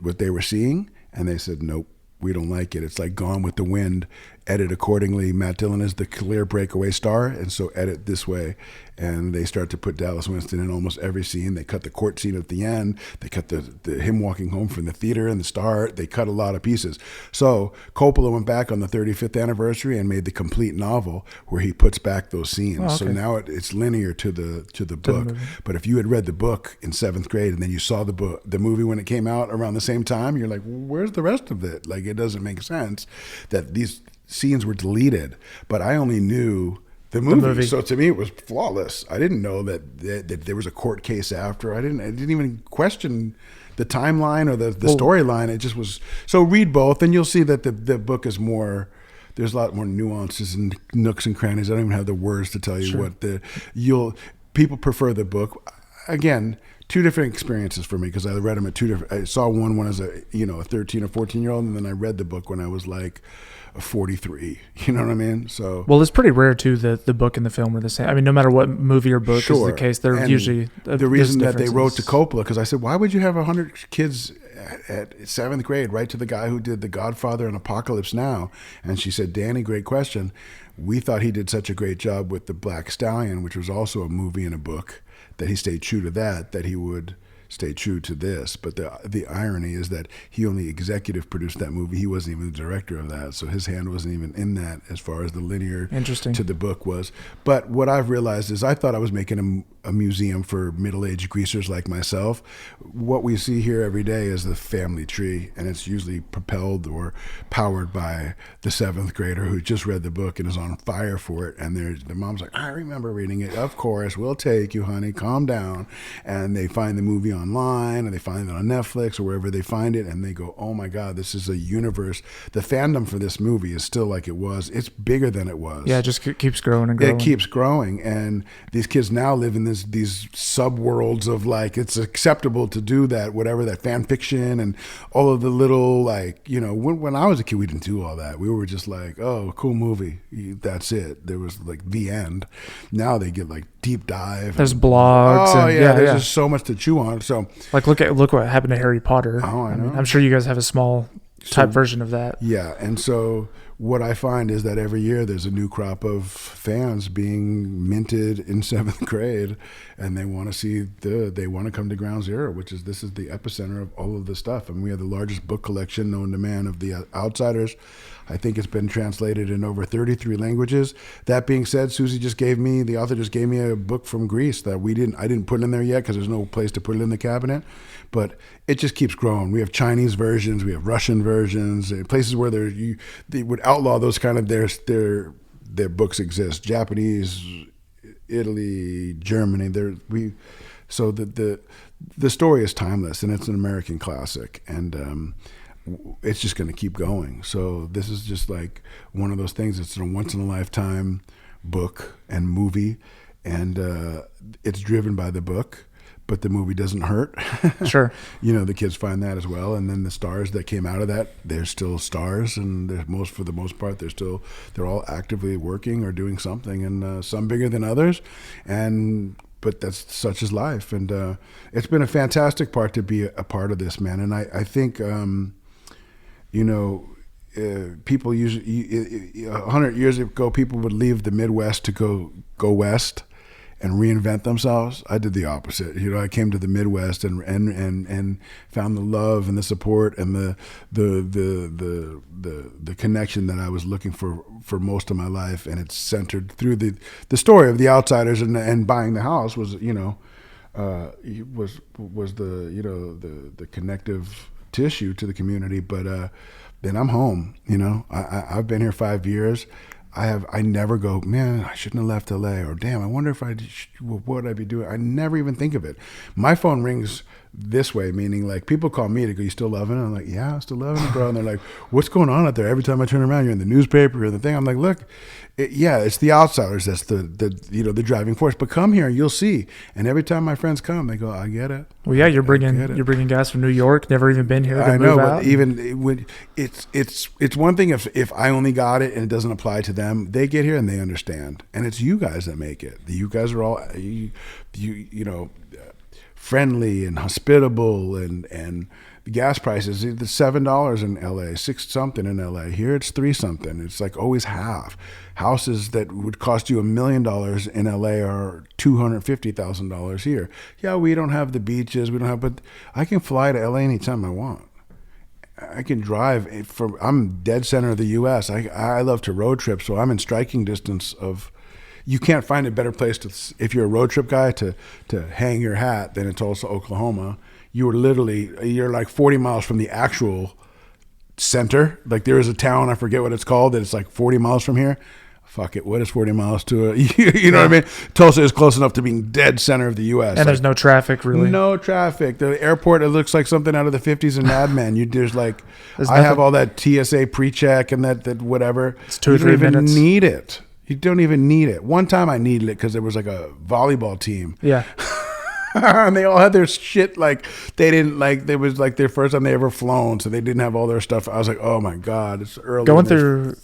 what they were seeing. And they said, nope, we don't like it. It's like Gone with the Wind. Edit accordingly. Matt Dillon is the clear breakaway star, and so edit this way. And they start to put Dallas Winston in almost every scene. They cut the court scene at the end. They cut the him walking home from the theater and the start. They cut a lot of pieces. So Coppola went back on the 35th anniversary and made the complete novel where he puts back those scenes. Oh, okay. So now it's linear to the book. But if you had read the book in 7th grade and then you saw the movie when it came out around the same time, you're like, well, where's the rest of it? Like, it doesn't make sense that these scenes were deleted. But I only knew the movie. So to me, it was flawless. I didn't know that there was a court case after. I didn't even question the timeline or the storyline. It just was. So read both, and you'll see that the book is more. There's a lot more nuances and nooks and crannies. I don't even have the words to tell you what people prefer the book. Again, two different experiences for me, because I read them at two different. I saw one when I was a 13 or 14-year-old, and then I read the book when I was like 43. You know what I mean? So it's pretty rare too that the book and the film are the same. I mean, no matter what movie or book is the case, they're usually the reason that they wrote to Coppola, because I said, why would you have 100 kids at 7th grade write to the guy who did The Godfather and Apocalypse Now? And she said, Danny, great question. We thought he did such a great job with The Black Stallion, which was also a movie and a book, that he stayed true to that he would stay true to this. But the irony is that he only executive produced that movie. He wasn't even the director of that, so his hand wasn't even in that as far as the linear to the book was. But what I've realized is I thought I was making a museum for middle-aged greasers like myself. What we see here every day is the family tree, and it's usually propelled or powered by the 7th grader who just read the book and is on fire for it. And the mom's like, I remember reading it. Of course, we'll take you, honey. Calm down. And they find the movie online, or they find it on Netflix or wherever they find it, and they go, oh my God, this is a universe. The fandom for this movie is still like it was. It's bigger than it was. Yeah, it just keeps growing and growing. It keeps growing, and these kids now live in these sub-worlds of like, it's acceptable to do that, whatever, that fan fiction and all of the little, like, when I was a kid, we didn't do all that. We were just like, oh, cool movie. That's it. There was like the end. Now they get like deep dive. There's blogs. Oh, there's just so much to chew on. So like, look what happened to Harry Potter. Oh, I know. I'm sure you guys have a small type version of that. Yeah. And so what I find is that every year there's a new crop of fans being minted in 7th grade, and they want to come to Ground Zero, this is the epicenter of all of this stuff. And we have the largest book collection known to man of the Outsiders. I think it's been translated in over 33 languages. That being said, the author just gave me a book from Greece that I didn't put in there yet because there's no place to put it in the cabinet, but it just keeps growing. We have Chinese versions, we have Russian versions, places where they would outlaw those kind of their books exist. Japanese, Italy, Germany. So the story is timeless, and it's an American classic, and it's just going to keep going. So this is just like one of those things. It's a once in a lifetime book and movie, and it's driven by the book, but the movie doesn't hurt. Sure. The kids find that as well. And then the stars that came out of that, they're still stars, and for the most part, they're all actively working or doing something, and some bigger than others. But that's such is life. And it's been a fantastic part to be a part of this, man. And I think, people usually 100 years ago, people would leave the Midwest to go west and reinvent themselves. I did the opposite. I came to the Midwest and found the love and the support and the connection that I was looking for most of my life. And it's centered through the story of the Outsiders, and buying the house was the connective tissue to the community. But then I'm home. I've been here 5 years. I never go, man, I shouldn't have left LA, or damn, I wonder if what would I be doing? I never even think of it. My phone rings this way, meaning like people call me to go, you still loving it? I'm like, yeah, I'm still loving it, bro. And they're like, what's going on out there? Every time I turn around, you're in the newspaper or the thing. I'm like, look, it's the Outsiders that's the driving force. But come here, you'll see. And every time my friends come, they go, I get it. Well, yeah, you're bringing guys from New York, never even been here. I know, but even it's one thing if I only got it and it doesn't apply to them. They get here and they understand, and it's you guys that make it. You guys are all friendly and hospitable, and the gas prices, it's $7 in LA, $6 something in LA. Here it's $3 something. It's like always half. Houses that would cost you $1 million in LA are $250,000 here. Yeah, we don't have the beaches, but I can fly to LA anytime I want. I can drive I'm dead center of the U.S. I love to road trip, so I'm in striking distance of. You can't find a better place if you're a road trip guy to hang your hat than in Tulsa, Oklahoma. You're like 40 miles from the actual center. Like there is a town, I forget what it's called, that it's like 40 miles from here. Fuck it, what is 40 miles to you know what I mean? Tulsa is close enough to being dead center of the U.S. And there's no traffic, really. No traffic. The airport, it looks like something out of the 50s in Mad Men. I have all that TSA pre-check and that whatever. It's 2 or 3 minutes. You don't even need it. One time I needed it because there was like a volleyball team. Yeah. And they all had their shit, like it was like their first time they ever flown, so they didn't have all their stuff. I was like, oh my God, it's early. Going through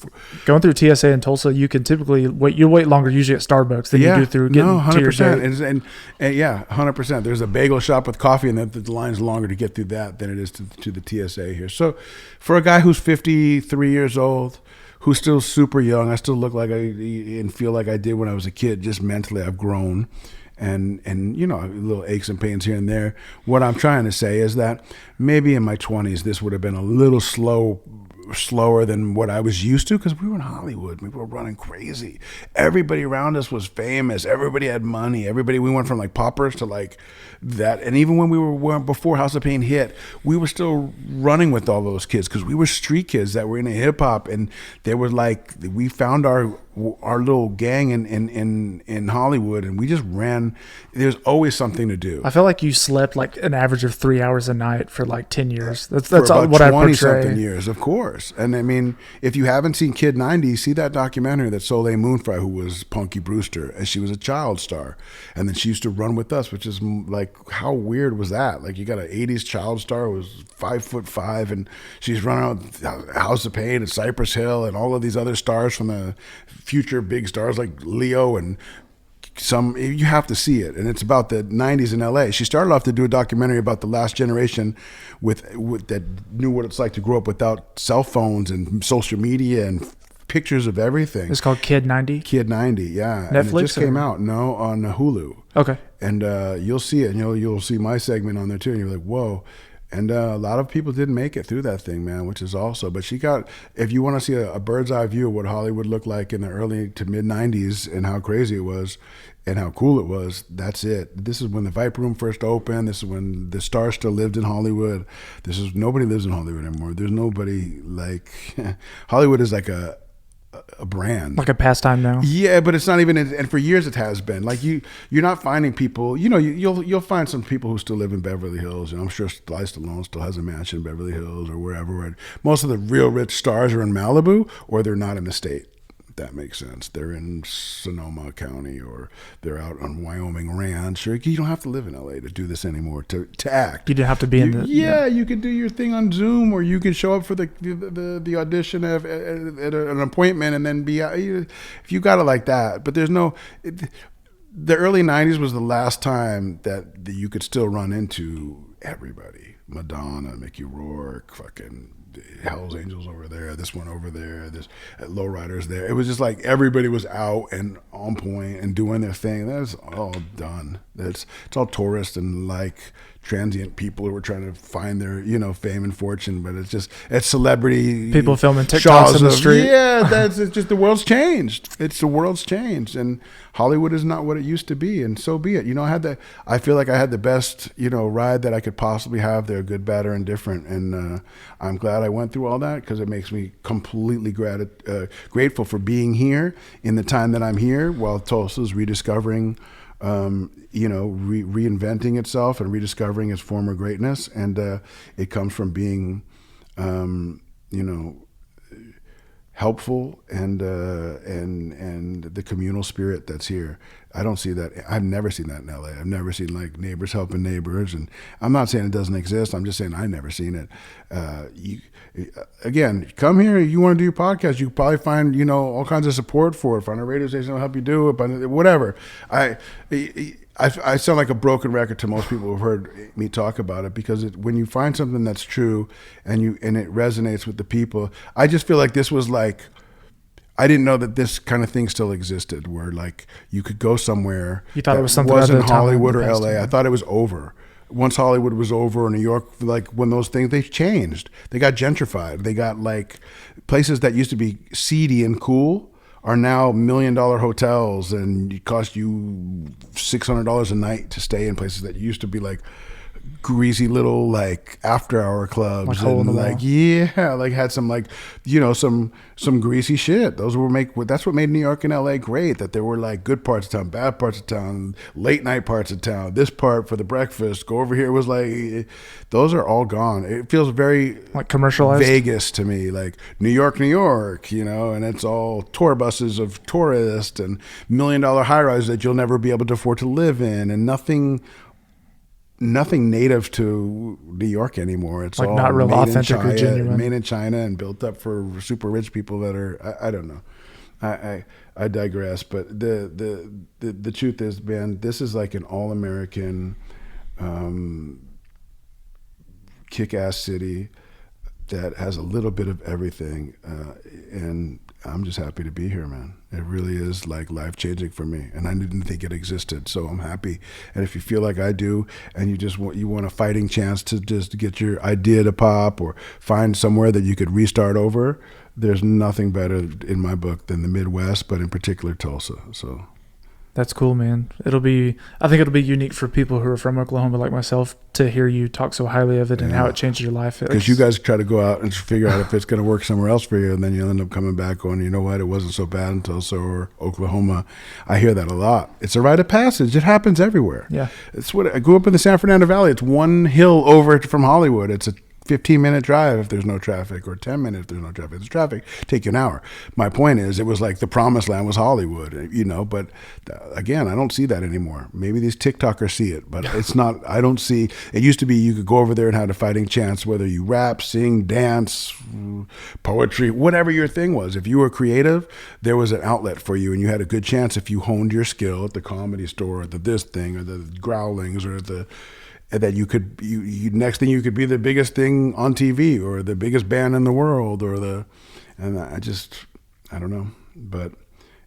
TSA in Tulsa, you can typically wait longer usually at Starbucks than you do through getting to your date. And yeah, 100%. There's a bagel shop with coffee, and the line's longer to get through that than it is to the TSA here. So for a guy who's 53 years old, who's still super young, I still look like and feel like I did when I was a kid. Just mentally, I've grown, and little aches and pains here and there. What I'm trying to say is that maybe in my 20s, this would have been a little slower than what I was used to, because we were in Hollywood. We were running crazy. Everybody around us was famous. Everybody had money. We went from like paupers to like that. And even when we were before House of Pain hit, we were still running with all those kids because we were street kids that were into hip hop. And there was like, we found our little gang in Hollywood, and we just ran. There's always something to do. I feel like you slept like an average of 3 hours a night for like 10 years. That's all, what 20 I portray. Something years, of course. And I mean, if you haven't seen Kid 90, see that documentary that Soleil Moonfry, who was Punky Brewster, and she was a child star, and then she used to run with us, which is like, how weird was that? Like, you got an 80s child star who was 5'5", and she's running out with House of Pain and Cypress Hill and all of these other stars from the future big stars like Leo and you have to see it. And it's about the 90s in LA. She started off to do a documentary about the last generation with that knew what it's like to grow up without cell phones and social media and pictures of everything. It's called Kid 90. Kid 90, yeah. Netflix. And it just came out. No, on Hulu. Okay. And you'll see it, and you'll see my segment on there too, and you're like, whoa. And a lot of people didn't make it through that thing, man, which is also. But she got, if you want to see a bird's eye view of what Hollywood looked like in the early to mid 90s and how crazy it was and how cool it was, that's it. This is when the Viper Room first opened. This is when the stars still lived in Hollywood. Nobody lives in Hollywood anymore. There's nobody like, Hollywood is like a brand, like a pastime now. Yeah, but it's not even. And for years it has been. Like you're not finding people. You'll find some people who still live in Beverly Hills, and I'm sure Sly Stallone still has a mansion in Beverly Hills or wherever. And most of the real rich stars are in Malibu, or they're not in the state. That makes sense. They're in Sonoma County, or they're out on Wyoming Ranch. Or you don't have to live in LA to do this anymore. To act, you didn't have to be in the. Yeah, you could do your thing on Zoom, or you could show up for the audition at an appointment, and then be. If you got it like that, but there's no. The early '90s was the last time that you could still run into everybody. Madonna, Mickey Rourke, fucking. Hell's Angels over there, this one over there, this Lowriders there. It was just like everybody was out and on point and doing their thing. That's all done. It's all tourists and like transient people who were trying to find their fame and fortune. But it's celebrity people filming TikToks in the street. Yeah, it's just the world's changed. The world's changed, and Hollywood is not what it used to be, and so be it. I feel like I had the best ride that I could possibly have there, good, bad, or indifferent, and I'm glad I went through all that because it makes me completely grateful for being here in the time that I'm here while Tulsa's rediscovering. Reinventing itself and rediscovering its former greatness, and it comes from being, helpful and the communal spirit that's here. I don't see that. I've never seen that in LA. I've never seen like neighbors helping neighbors, and I'm not saying it doesn't exist. I'm just saying I've never seen it. Again, come here. You want to do your podcast? You can probably find all kinds of support for it. Find a radio station that'll help you do it. But whatever. I sound like a broken record to most people who've heard me talk about it because when you find something that's true and it resonates with the people, I just feel like this was like. I didn't know that this kind of thing still existed, where like you could go somewhere. You thought it was something wasn't other than Hollywood or LA. I thought it was over. Once Hollywood was over, or New York, like when those things they changed, they got gentrified. They got like places that used to be seedy and cool are now $1 million hotels, and it cost you $600 a night to stay in places that used to be like greasy little like after hour clubs, like hole in the wall. Like had some like some greasy shit. That's what made New York and LA great, that there were like good parts of town, bad parts of town, late night parts of town, this part for the breakfast, go over here. It was like those are all gone. It feels very like commercialized Vegas to me, like New York, and it's all tour buses of tourists and $1 million high rises that you'll never be able to afford to live in, and nothing native to New York anymore. It's like all not real made authentic or genuine. Made in China and built up for super rich people that are I don't know. I digress, but the truth is, man, this is like an all-American kick-ass city that has a little bit of everything, and I'm just happy to be here, man. It really is like life-changing for me, and I didn't think it existed, so I'm happy. And if you feel like I do, and you want a fighting chance to just get your idea to pop or find somewhere that you could restart over, there's nothing better in my book than the Midwest, but in particular Tulsa. So that's cool, man. I think it'll be unique for people who are from Oklahoma like myself to hear you talk so highly of it and how it changed your life. Because you guys try to go out and figure out if it's going to work somewhere else for you, and then you'll end up coming back going, you know what, it wasn't so bad in Tulsa or Oklahoma. I hear that a lot. It's a rite of passage. It happens everywhere. Yeah. It's what I grew up in the San Fernando Valley. It's one hill over from Hollywood. It's a 15-minute drive if there's no traffic, or 10 minutes if there's no traffic. If there's traffic, take you an hour. My point is, it was like the promised land was Hollywood, but again, I don't see that anymore. Maybe these TikTokers see it, but it's not, I don't see, it used to be you could go over there and have a fighting chance, whether you rap, sing, dance, poetry, whatever your thing was. If you were creative, there was an outlet for you, and you had a good chance if you honed your skill at the Comedy Store, or the this thing, or the Growlings, or that you could, next thing you could be the biggest thing on TV, or the biggest band in the world, and I don't know, but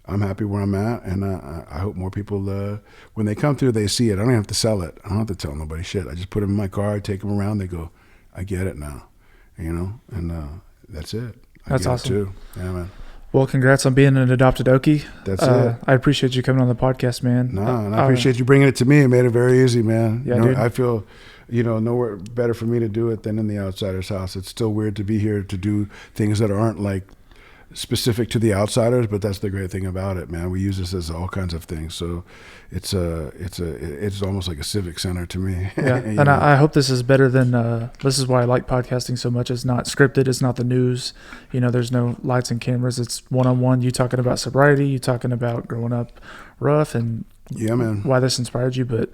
I'm happy where I'm at, and I hope more people, when they come through, they see it. I don't even have to sell it. I don't have to tell nobody shit. I just put them in my car, I take them around, they go, I get it now, and that's it. That's awesome. Too. Yeah, man. Well, congrats on being an adopted Okie. That's it. I appreciate you coming on the podcast, man. No, and I appreciate you bringing it to me. It made it very easy, man. Yeah, dude. I feel, nowhere better for me to do it than in the outsider's house. It's still weird to be here to do things that aren't like specific to the outsiders, but that's the great thing about it, man. We use this as all kinds of things, so it's almost like a civic center to me. Yeah, and I hope this is better than this is why I like podcasting so much. It's not scripted, it's not the news. There's no lights and cameras. It's one-on-one. You talking about sobriety, you talking about growing up rough, and yeah, man, why this inspired you. But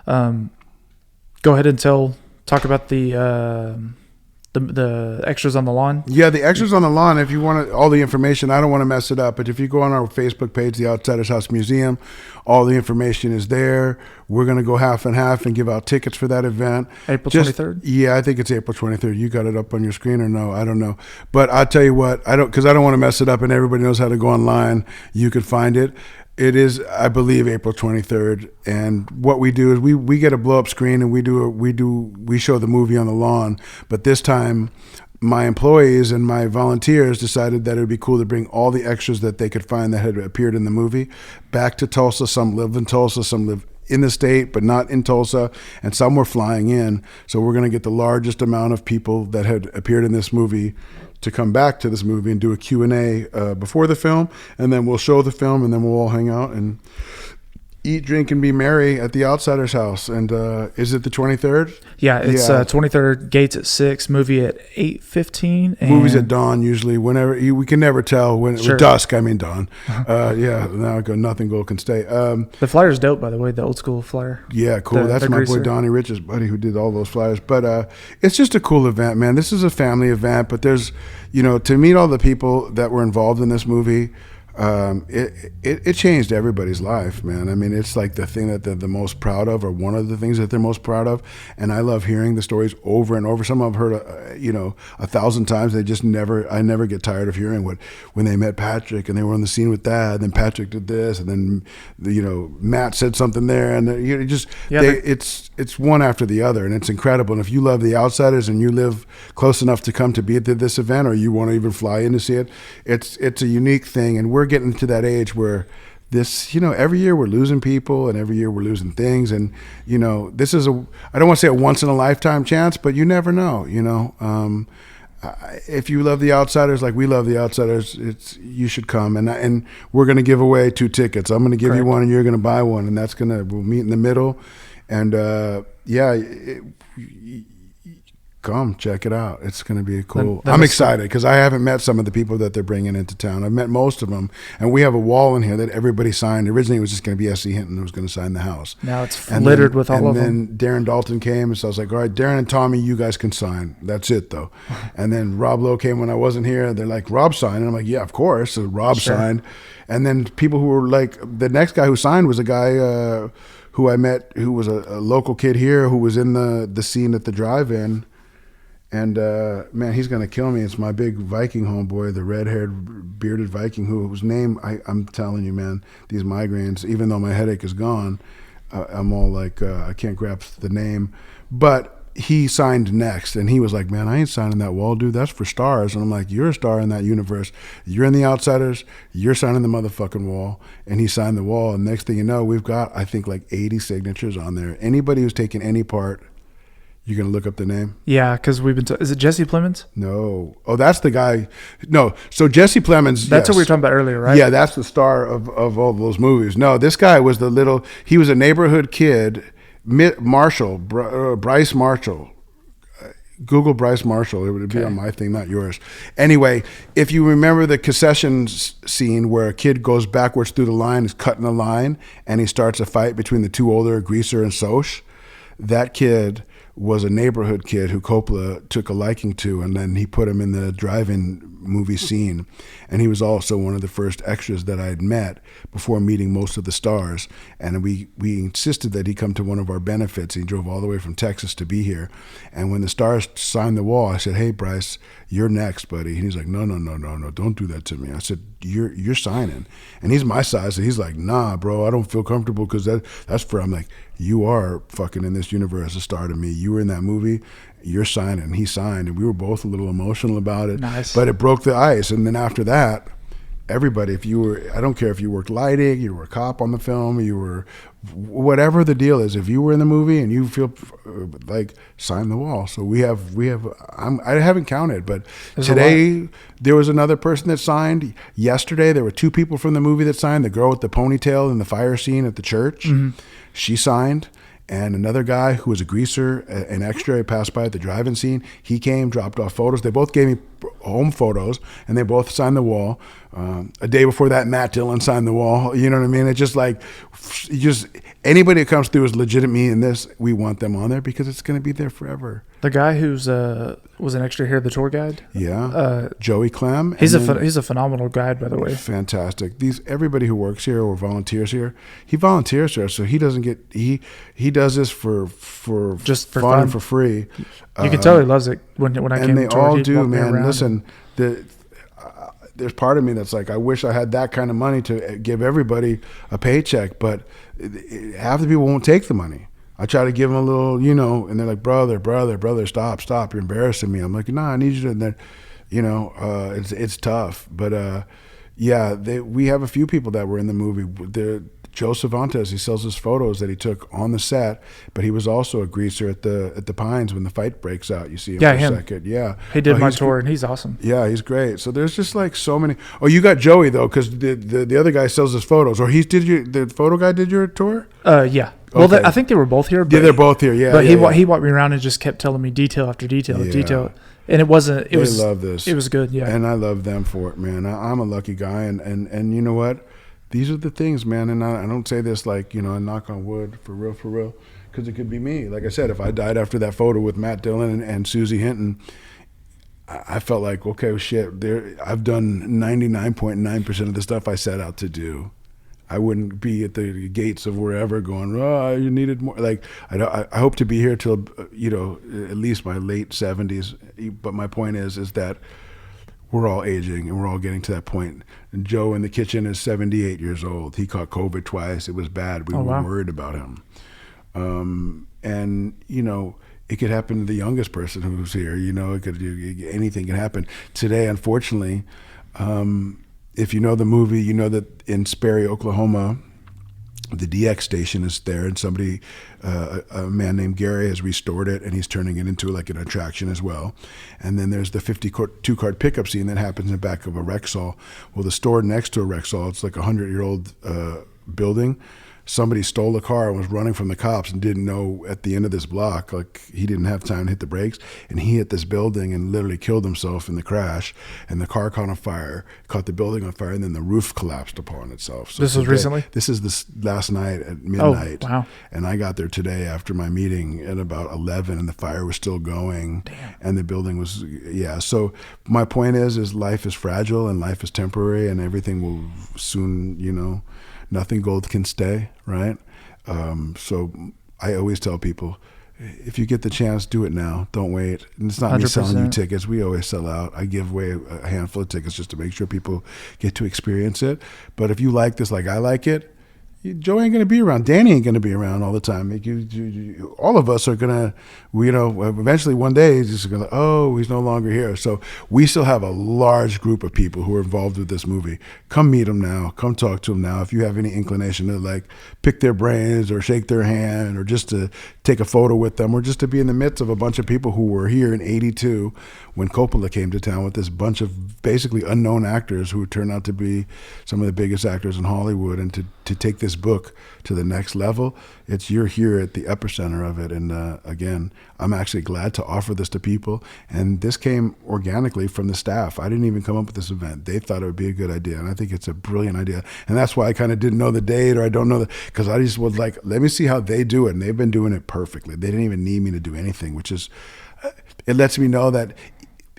go ahead and talk about the extras on the lawn. Yeah, the extras on the lawn. If you want all the information, I don't want to mess it up, but if you go on our Facebook page, the Outsiders House Museum, all the information is there. We're going to go half and half and give out tickets for that event. April 23rd? Yeah, I think it's April 23rd. You got it up on your screen or no? I don't know. But I'll tell you what, because I don't want to mess it up and everybody knows how to go online. You could find it. It is, I believe, April 23rd, and what we do is we get a blow-up screen and we show the movie on the lawn. But this time, my employees and my volunteers decided that it would be cool to bring all the extras that they could find that had appeared in the movie back to Tulsa. Some live in Tulsa, some live in the state, but not in Tulsa, and some were flying in. So we're going to get the largest amount of people that had appeared in this movie to come back to this movie and do a Q&A before the film, and then we'll show the film, and then we'll all hang out and eat, drink, and be merry at the Outsider's house. And is it the 23rd? Yeah, it's 23rd, gates at 6, movie at 8:15. Movies at dawn usually, whenever. We can never tell. Sure. Dusk, I mean dawn. Yeah, now I go, nothing gold can stay. The flyer's dope, by the way, the old school flyer. Yeah, cool. That's my boy Donnie Rich's buddy who did all those flyers. But it's just a cool event, man. This is a family event, but there's, to meet all the people that were involved in this movie, it changed everybody's life, man. I mean, it's like the thing that they're the most proud of, or one of the things that they're most proud of. And I love hearing the stories over and over. Some I've heard, 1,000 times. I never get tired of hearing when they met Patrick and they were on the scene with Dad, and then Patrick did this, and then, Matt said something there, and it's one after the other, and it's incredible. And if you love the Outsiders and you live close enough to come to be at this event, or you want to even fly in to see it, it's a unique thing. And we're getting to that age where this, every year we're losing people, and every year we're losing things. And, this is I don't want to say a once in a lifetime chance, but you never know, if you love the Outsiders like we love the Outsiders, you should come. And we're going to give away 2 tickets. I'm going to give you one, and you're going to buy one, and we'll meet in the middle. And come check it out. It's going to be cool. I'm excited because I haven't met some of the people that they're bringing into town. I've met most of them, and we have a wall in here that everybody signed. Originally, it was just going to be S.E. Hinton who was going to sign the house. Now it's littered with all of them. And then Darren Dalton came, and so I was like, all right, Darren and Tommy, you guys can sign. That's it, though. And then Rob Lowe came when I wasn't here. And they're like, Rob signed. And I'm like, yeah, of course. So Rob signed. And then people who were like, the next guy who signed was a guy who I met, who was a local kid here, who was in the scene at the drive-in. And man, he's gonna kill me. It's my big Viking homeboy, the red-haired, bearded Viking, whose name I'm telling you, man. These migraines, even though my headache is gone, I'm all like I can't grasp the name. But he signed next, and he was like, "Man, I ain't signing that wall, dude. That's for stars." And I'm like, "You're a star in that universe. You're in the Outsiders. You're signing the motherfucking wall." And he signed the wall. And next thing you know, we've got I think like 80 signatures on there. Anybody who's taken any part. You're going to look up the name? Yeah, because we've been... is it Jesse Plemons? No. Oh, that's the guy. No. So Jesse Plemons... That's what we were talking about earlier, right? Yeah, that's the star of all those movies. No, this guy was he was a neighborhood kid, Marshall, Bryce Marshall. Google Bryce Marshall. It would be on my thing, not yours. Anyway, if you remember the concession scene where a kid goes backwards through the line, is cutting a line, and he starts a fight between the two older, Greaser and Soch, that kid... was a neighborhood kid who Coppola took a liking to, and then he put him in the drive-in movie scene. And he was also one of the first extras that I had met before meeting most of the stars. And we insisted that he come to one of our benefits. He drove all the way from Texas to be here. And when the stars signed the wall, I said, "Hey, Bryce, you're next, buddy." And he's like, no, don't do that to me. I said, you're signing. And he's my size. So he's like, "Nah, bro, I don't feel comfortable because that's for," I'm like, "You are fucking in this universe a star to me. You were in that movie. You're signing." And he signed, and we were both a little emotional about it. Nice. But it broke the ice. And then after that, everybody, I don't care if you worked lighting, you were a cop on the film, you were whatever the deal is, if you were in the movie and you feel like, sign the wall. So I haven't counted, but today there was another person that signed. Yesterday there were 2 people from the movie that signed. The girl with the ponytail in the fire scene at the church, she signed. And another guy who was a greaser, an extra, passed by at the drive-in scene. He came, dropped off photos. They both gave me home photos, and they both signed the wall. A day before that, Matt Dillon signed the wall. You know what I mean? It's just like, anybody that comes through is legitimate in this. We want them on there because it's going to be there forever. The guy who's was an extra here, the tour guide. Yeah, Joey Clem. He's a phenomenal guide, by the way. Fantastic. Everybody who works here or volunteers here, he volunteers here, so he doesn't get he does this for just for fun fun and for free. You can tell he loves it when I came. And they to all he'd do, walk me man. around. Listen, there's part of me that's like, I wish I had that kind of money to give everybody a paycheck, but half the people won't take the money. I try to give them a little, and they're like, brother, stop, you're embarrassing me. I'm like, "No, I need you to," and then, it's tough. But we have a few people that were in the movie. Joe Cervantes, he sells his photos that he took on the set, but he was also a greaser at the Pines when the fight breaks out. You see him for a second. Yeah. He did my tour, and he's awesome. Yeah, he's great. So there's just like so many. Oh, you got Joey though, because the other guy sells his photos, or the photo guy did your tour? Yeah. Well, Okay. I think they were both here. But, Yeah, they're both here. Yeah. But he walked me around and just kept telling me detail after detail after detail. And it wasn't. They love this. It was good. Yeah. And I love them for it, man. I'm a lucky guy, and you know what? These are the things, man. And I don't say this like, I knock on wood, for real, because it could be me. Like I said, if I died after that photo with Matt Dillon and Susie Hinton, I felt like, okay, well, shit, I've done 99.9% of the stuff I set out to do. I wouldn't be at the gates of wherever going, "Oh, you needed more." Like, I hope to be here till, at least my late 70s. But my point is that we're all aging and we're all getting to that point. And Joe in the kitchen is 78 years old. He caught COVID twice. It was bad. We were worried about him. And, it could happen to the youngest person who's here. Anything can happen. Today, unfortunately, if you know the movie, you know that in Sperry, Oklahoma, the DX station is there, and somebody, a man named Gary, has restored it, and he's turning it into like an attraction as well. And then there's the 52-card pickup scene that happens in the back of a Rexall. Well, the store next to a Rexall, it's like a 100-year-old building. Somebody stole a car and was running from the cops and didn't know at the end of this block, like he didn't have time to hit the brakes, and he hit this building and literally killed himself in the crash, and the car caught on fire, caught the building on fire, and then the roof collapsed upon itself. So this was recently? This is this last night at midnight. Oh, wow. And I got there today after my meeting at about 11, and the fire was still going. Damn. And the building was, so my point is life is fragile and life is temporary, and everything will soon, nothing gold can stay, right? So I always tell people, if you get the chance, do it now. Don't wait. And it's not 100%. Me selling you tickets. We always sell out. I give away a handful of tickets just to make sure people get to experience it. But if you like this like I like it, Joe ain't going to be around. Danny ain't going to be around all the time. All of us are going to, eventually one day he's just going to, he's no longer here. So we still have a large group of people who are involved with this movie. Come meet them now. Come talk to them now. If you have any inclination to like pick their brains or shake their hand or just to take a photo with them or just to be in the midst of a bunch of people who were here in 82 when Coppola came to town with this bunch of basically unknown actors who turned out to be some of the biggest actors in Hollywood, and to take this book to the next level, you're here at the epicenter of it. And again, I'm actually glad to offer this to people. And this came organically from the staff. I didn't even come up with this event. They thought it would be a good idea. And I think it's a brilliant idea. And that's why I kind of didn't know the date, or I don't know because I just was like, let me see how they do it. And they've been doing it perfectly. They didn't even need me to do anything, which is, it lets me know that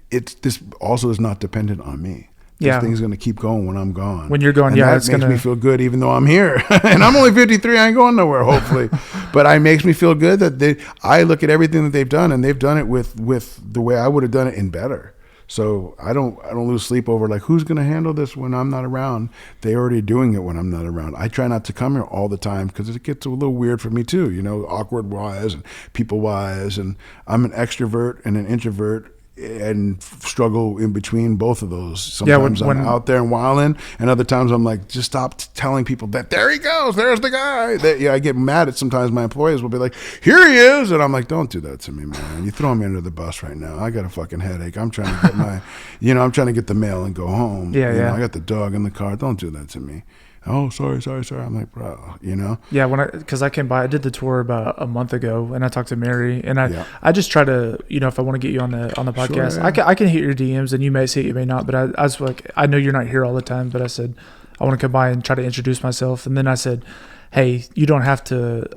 this also is not dependent on me. Yeah. This thing's going to keep going when I'm gone. When you're gone, and yeah, that it's makes gonna me feel good, even though I'm here. And I'm only 53. I ain't going nowhere, hopefully. But it makes me feel good that I look at everything that they've done, and they've done it with the way I would have done it and better. So I don't lose sleep over like who's going to handle this when I'm not around. They're already doing it when I'm not around. I try not to come here all the time because it gets a little weird for me too, awkward wise and people wise. And I'm an extrovert and an introvert and struggle in between both of those. Sometimes I'm out there and wilding, and other times I'm like, just stop telling people that there he goes, there's the guy. I get mad at sometimes my employees will be like, here he is, and I'm like, don't do that to me, man. You're throwing me under the bus right now. I got a fucking headache. I'm trying to get I'm trying to get the mail and go home. Yeah. I got the dog in the car. Don't do that to me. Oh, sorry. I'm like, bro, Yeah, because I came by, I did the tour about a month ago, and I talked to Mary, and I just try to, if I want to get you on the podcast, sure, yeah. I can hit your DMs, and you may see it, you may not, but I was like, I know you're not here all the time, but I said, I want to come by and try to introduce myself, and then I said, hey, you don't have to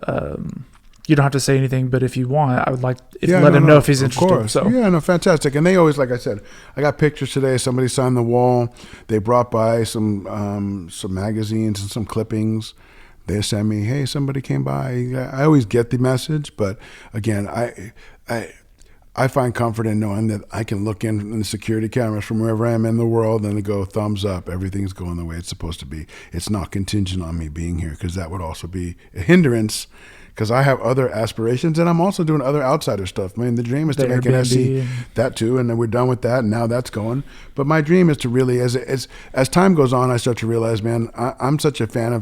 say anything, but if you want, I would like let him know if he's interested. Course. So fantastic. And they always, like I said, I got pictures today. Somebody signed the wall. They brought by some magazines and some clippings. They sent me, hey, somebody came by. I always get the message, but again, I find comfort in knowing that I can look in the security cameras from wherever I am in the world and go, thumbs up, everything's going the way it's supposed to be. It's not contingent on me being here, because that would also be a hindrance, because I have other aspirations, and I'm also doing other outsider stuff. I mean, the dream is to make an SE, that too, and then we're done with that, and now that's going. But my dream is to really, as time goes on, I start to realize, man, I'm such a fan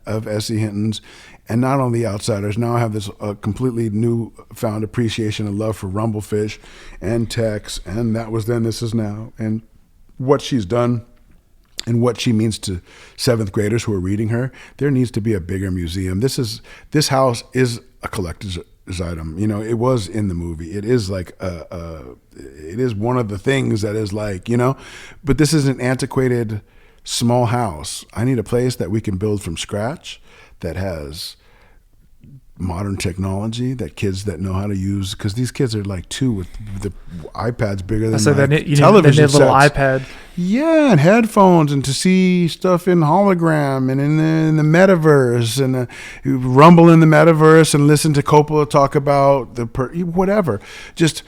of S.E. Hinton's, and not only outsiders. Now I have this completely newfound appreciation and love for Rumblefish and Tex, and that was then, this is now, and what she's done and what she means to seventh graders who are reading her. There needs to be a bigger museum. This house is a collector's item. It was in the movie. It is like it is one of the things that is like, but this is an antiquated small house. I need a place that we can build from scratch, that has modern technology, that kids that know how to use, because these kids are like 2 with the iPads bigger than television sets. Little iPad. Yeah, and headphones, and to see stuff in hologram and in the metaverse, and rumble in the metaverse, and listen to Coppola talk about whatever. Just,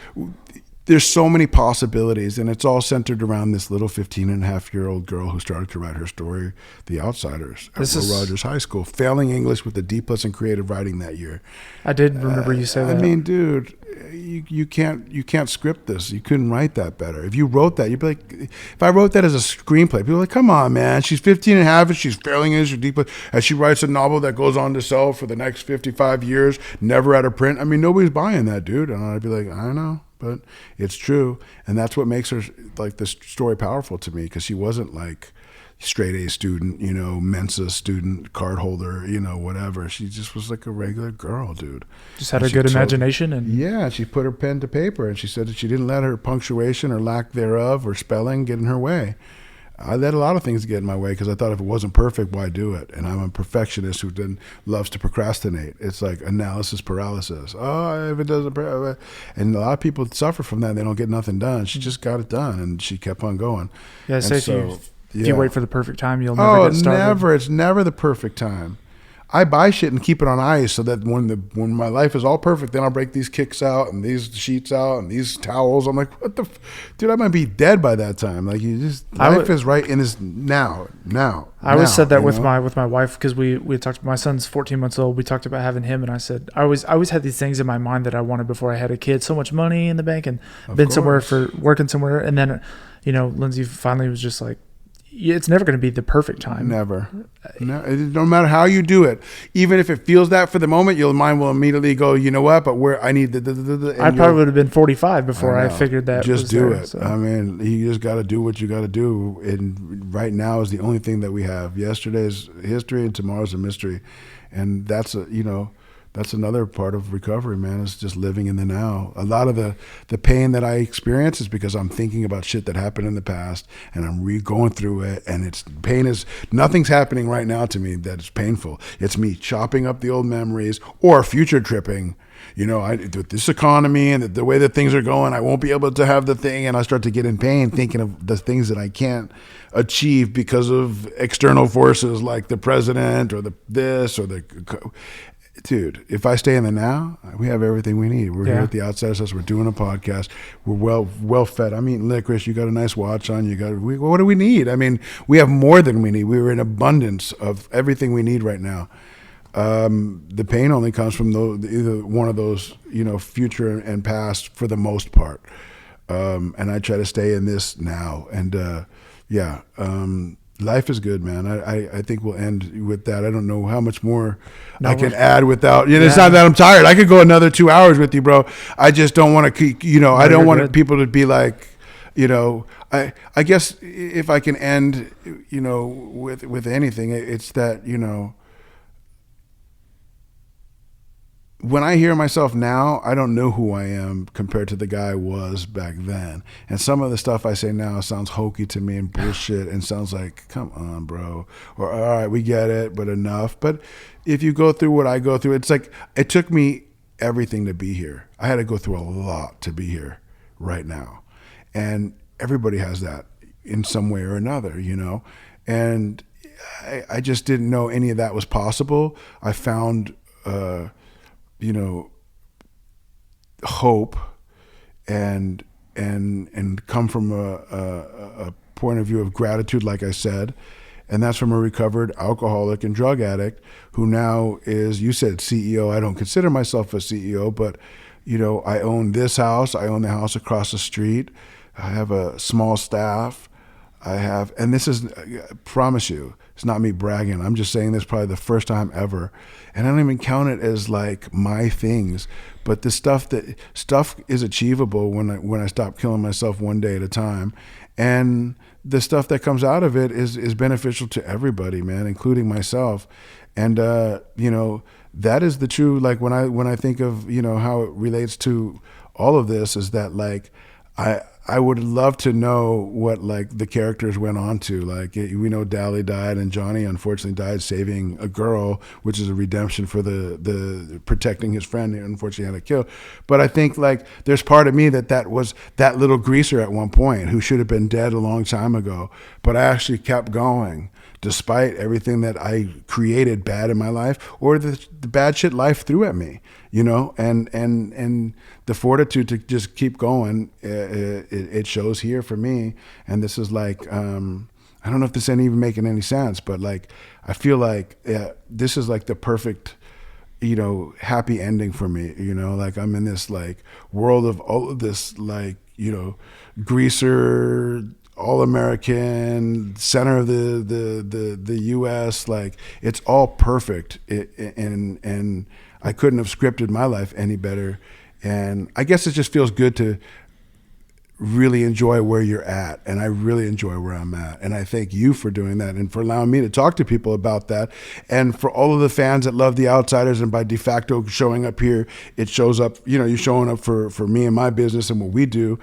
there's so many possibilities, and it's all centered around this little 15-and-a-half-year-old girl who started to write her story, The Outsiders, at Will Rogers High School, failing English with a D+ in creative writing that year. I did remember you saying that. I mean, dude, you can't script this. You couldn't write that better. If you wrote that, you'd be like, if I wrote that as a screenplay, people are like, come on, man, she's 15 and a half and she's failing English with D+, and she writes a novel that goes on to sell for the next 55 years, never out of print. I mean, nobody's buying that, dude. And I'd be like, I know. But it's true, and that's what makes her, like, this story powerful to me, because she wasn't like straight A student, Mensa student, card holder, whatever. She just was like a regular girl, dude. Just had a good imagination, and she put her pen to paper, and she said that she didn't let her punctuation or lack thereof or spelling get in her way. I let a lot of things get in my way because I thought if it wasn't perfect, why do it? And I'm a perfectionist who then loves to procrastinate. It's like analysis paralysis. Oh, if it doesn't, and a lot of people suffer from that. They don't get nothing done. She just got it done, and she kept on going. Yeah, so if you wait for the perfect time, you'll never get started. Never. It's never the perfect time. I buy shit and keep it on ice so that when my life is all perfect, then I'll break these kicks out and these sheets out and these towels. I'm like, what the, dude? I might be dead by that time. Like, life is right in this now. I always said that with my wife, because we talked. My son's 14 months old. We talked about having him, and I said I always had these things in my mind that I wanted before I had a kid. So much money in the bank, and somewhere for working somewhere, and then Lindsay finally was just like, it's never going to be the perfect time. Never. No matter how you do it, even if it feels that for the moment, your mind will immediately go, you know what? But where I need I probably would have been 45 before I figured that. Just do it. So. I mean, you just got to do what you got to do. And right now is the only thing that we have. Yesterday's history and tomorrow's a mystery. And that's that's another part of recovery, man, is just living in the now. A lot of the pain that I experience is because I'm thinking about shit that happened in the past, and I'm going through it, and nothing's happening right now to me that is painful. It's me chopping up the old memories or future tripping. With this economy and the way that things are going, I won't be able to have the thing, and I start to get in pain thinking of the things that I can't achieve because of external forces like the president or dude, if I stay in the now, we have everything we need. We're here at the Outsiders. We're doing a podcast. We're well fed. I'm eating licorice. You got a nice watch on. What do we need? I mean, we have more than we need. We're in abundance of everything we need right now. The pain only comes from either one of those, future and past for the most part. And I try to stay in this now. And life is good, man. I think we'll end with that. I don't know how much more I can add without, it's not that I'm tired. I could go another 2 hours with you, bro. I just don't want to keep, I don't want people to be like, I guess if I can end, with anything, it's that, when I hear myself now, I don't know who I am compared to the guy I was back then. And some of the stuff I say now sounds hokey to me and bullshit and sounds like, come on, bro. Or, all right, we get it, but enough. But if you go through what I go through, it's like it took me everything to be here. I had to go through a lot to be here right now. And everybody has that in some way or another, And I just didn't know any of that was possible. I found... hope and come from a point of view of gratitude, like I said. And that's from a recovered alcoholic and drug addict who now is, you said CEO. I don't consider myself a CEO, but, I own this house. I own the house across the street. I have a small staff. And this is, I promise you, it's not me bragging. I'm just saying this probably the first time ever. And I don't even count it as like my things, but the stuff is achievable when I stop killing myself one day at a time. And the stuff that comes out of it is beneficial to everybody, man, including myself. And, that is the true, like when I think of, how it relates to all of this is that like, I would love to know what like the characters went on to. Like we know Dally died and Johnny unfortunately died saving a girl, which is a redemption for the protecting his friend who unfortunately had to kill. But I think like there's part of me that was that little greaser at one point who should have been dead a long time ago. But I actually kept going despite everything that I created bad in my life or the bad shit life threw at me, and the fortitude to just keep going, it shows here for me. And this is like, I don't know if this ain't even making any sense, but like, I feel like this is like the perfect, happy ending for me, like I'm in this like world of all of this, like, greaser, all-American, center of the U.S., like it's all perfect. And I couldn't have scripted my life any better. And I guess it just feels good to really enjoy where you're at. And I really enjoy where I'm at. And I thank you for doing that and for allowing me to talk to people about that. And for all of the fans that love The Outsiders and by de facto showing up here, it shows up, you're showing up for me and my business and what we do.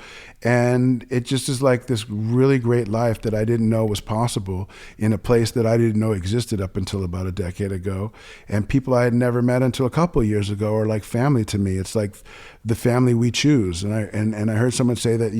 And it just is like this really great life that I didn't know was possible in a place that I didn't know existed up until about a decade ago. And people I had never met until a couple of years ago are like family to me. It's like the family we choose. And I heard someone say that,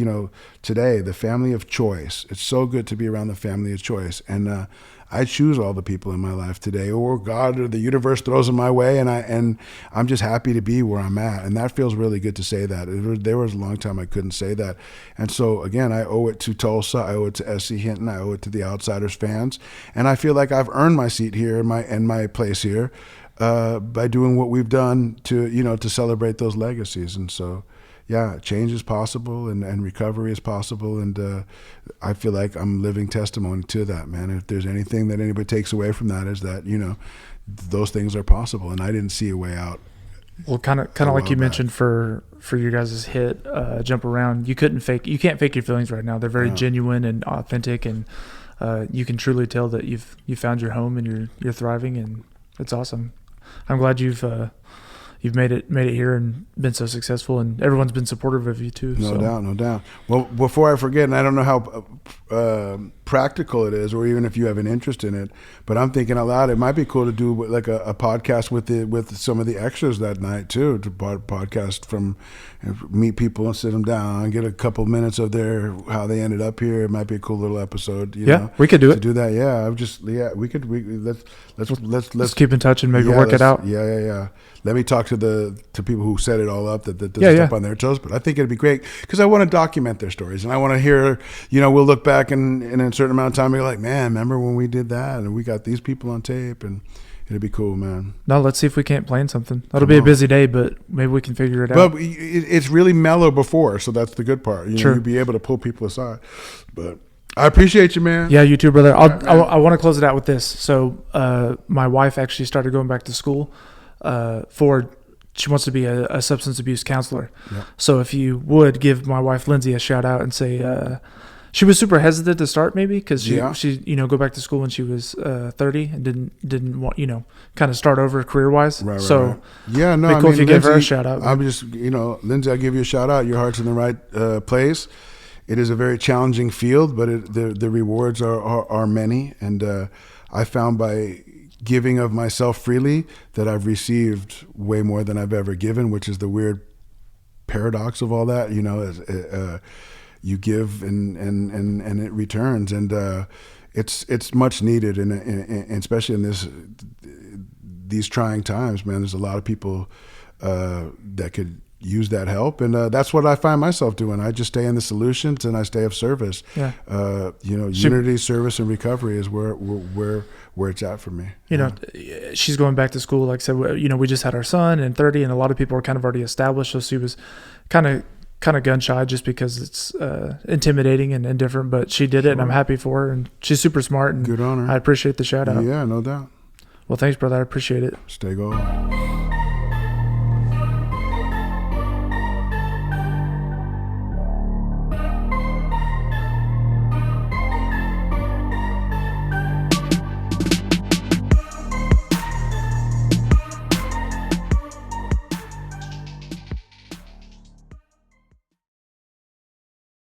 today, the family of choice. It's so good to be around the family of choice. And I choose all the people in my life today, or God or the universe throws them my way, and I'm just happy to be where I'm at, and that feels really good to say that. There was a long time I couldn't say that, and so again, I owe it to Tulsa, I owe it to SC Hinton, I owe it to the Outsiders fans, and I feel like I've earned my seat here and my place here by doing what we've done to celebrate those legacies, and so. Yeah, change is possible and recovery is possible. And I feel like I'm living testimony to that, man. If there's anything that anybody takes away from that is that, those things are possible. And I didn't see a way out. Well, kind of like you mentioned for your guys' hit, Jump Around, you can't fake your feelings right now. They're very genuine and authentic. And you can truly tell that you found your home and you're thriving, and it's awesome. I'm glad you've you've made it here and been so successful, and everyone's been supportive of you too. No doubt. Well, before I forget, and I don't know how practical it is, or even if you have an interest in it, but I'm thinking out loud, it might be cool to do like a podcast with some of the extras that night too, to podcast from, meet people and sit them down, get a couple minutes of how they ended up here. It might be a cool little episode. You know, we could do it. To do that, let's keep in touch and maybe work it out. Yeah. Let me talk to people who set it all up, that doesn't step on their toes. But I think it'd be great because I want to document their stories, and I want to hear, we'll look back in a certain amount of time and be like, man, remember when we did that and we got these people on tape, and it'd be cool, man. No, let's see if we can't plan something. That'll be a busy day, but maybe we can figure it out. But it's really mellow before, so that's the good part. You'll be able to pull people aside. But I appreciate you, man. Yeah, you too, brother. I want to close it out with this. So my wife actually started going back to school she wants to be a substance abuse counselor. Yeah. So if you would give my wife Lindsay a shout out and say she was super hesitant to start, maybe because she go back to school when she was 30 and didn't want kind of start over career wise. Right. Yeah, no, it'd be cool if you give her a shout out. I'm just Lindsay, I'll give you a shout out. Your heart's in the right place. It is a very challenging field, but the rewards are many, and I found by giving of myself freely that I've received way more than I've ever given, which is the weird paradox of all that. You give and it returns, and it's much needed, and especially in these trying times, man. There's a lot of people that could use that help, and that's what I find myself doing. I just stay in the solutions and I stay of service. Yeah. Unity, service, and recovery is where it's at for me. She's going back to school. Like I said, we just had our son and 30, and a lot of people are kind of already established. So she was kind of gun shy just because it's intimidating and different. But she did it, and I'm happy for her. And she's super smart. And good on her. I appreciate the shout out. Yeah, no doubt. Well, thanks, brother. I appreciate it. Stay gold.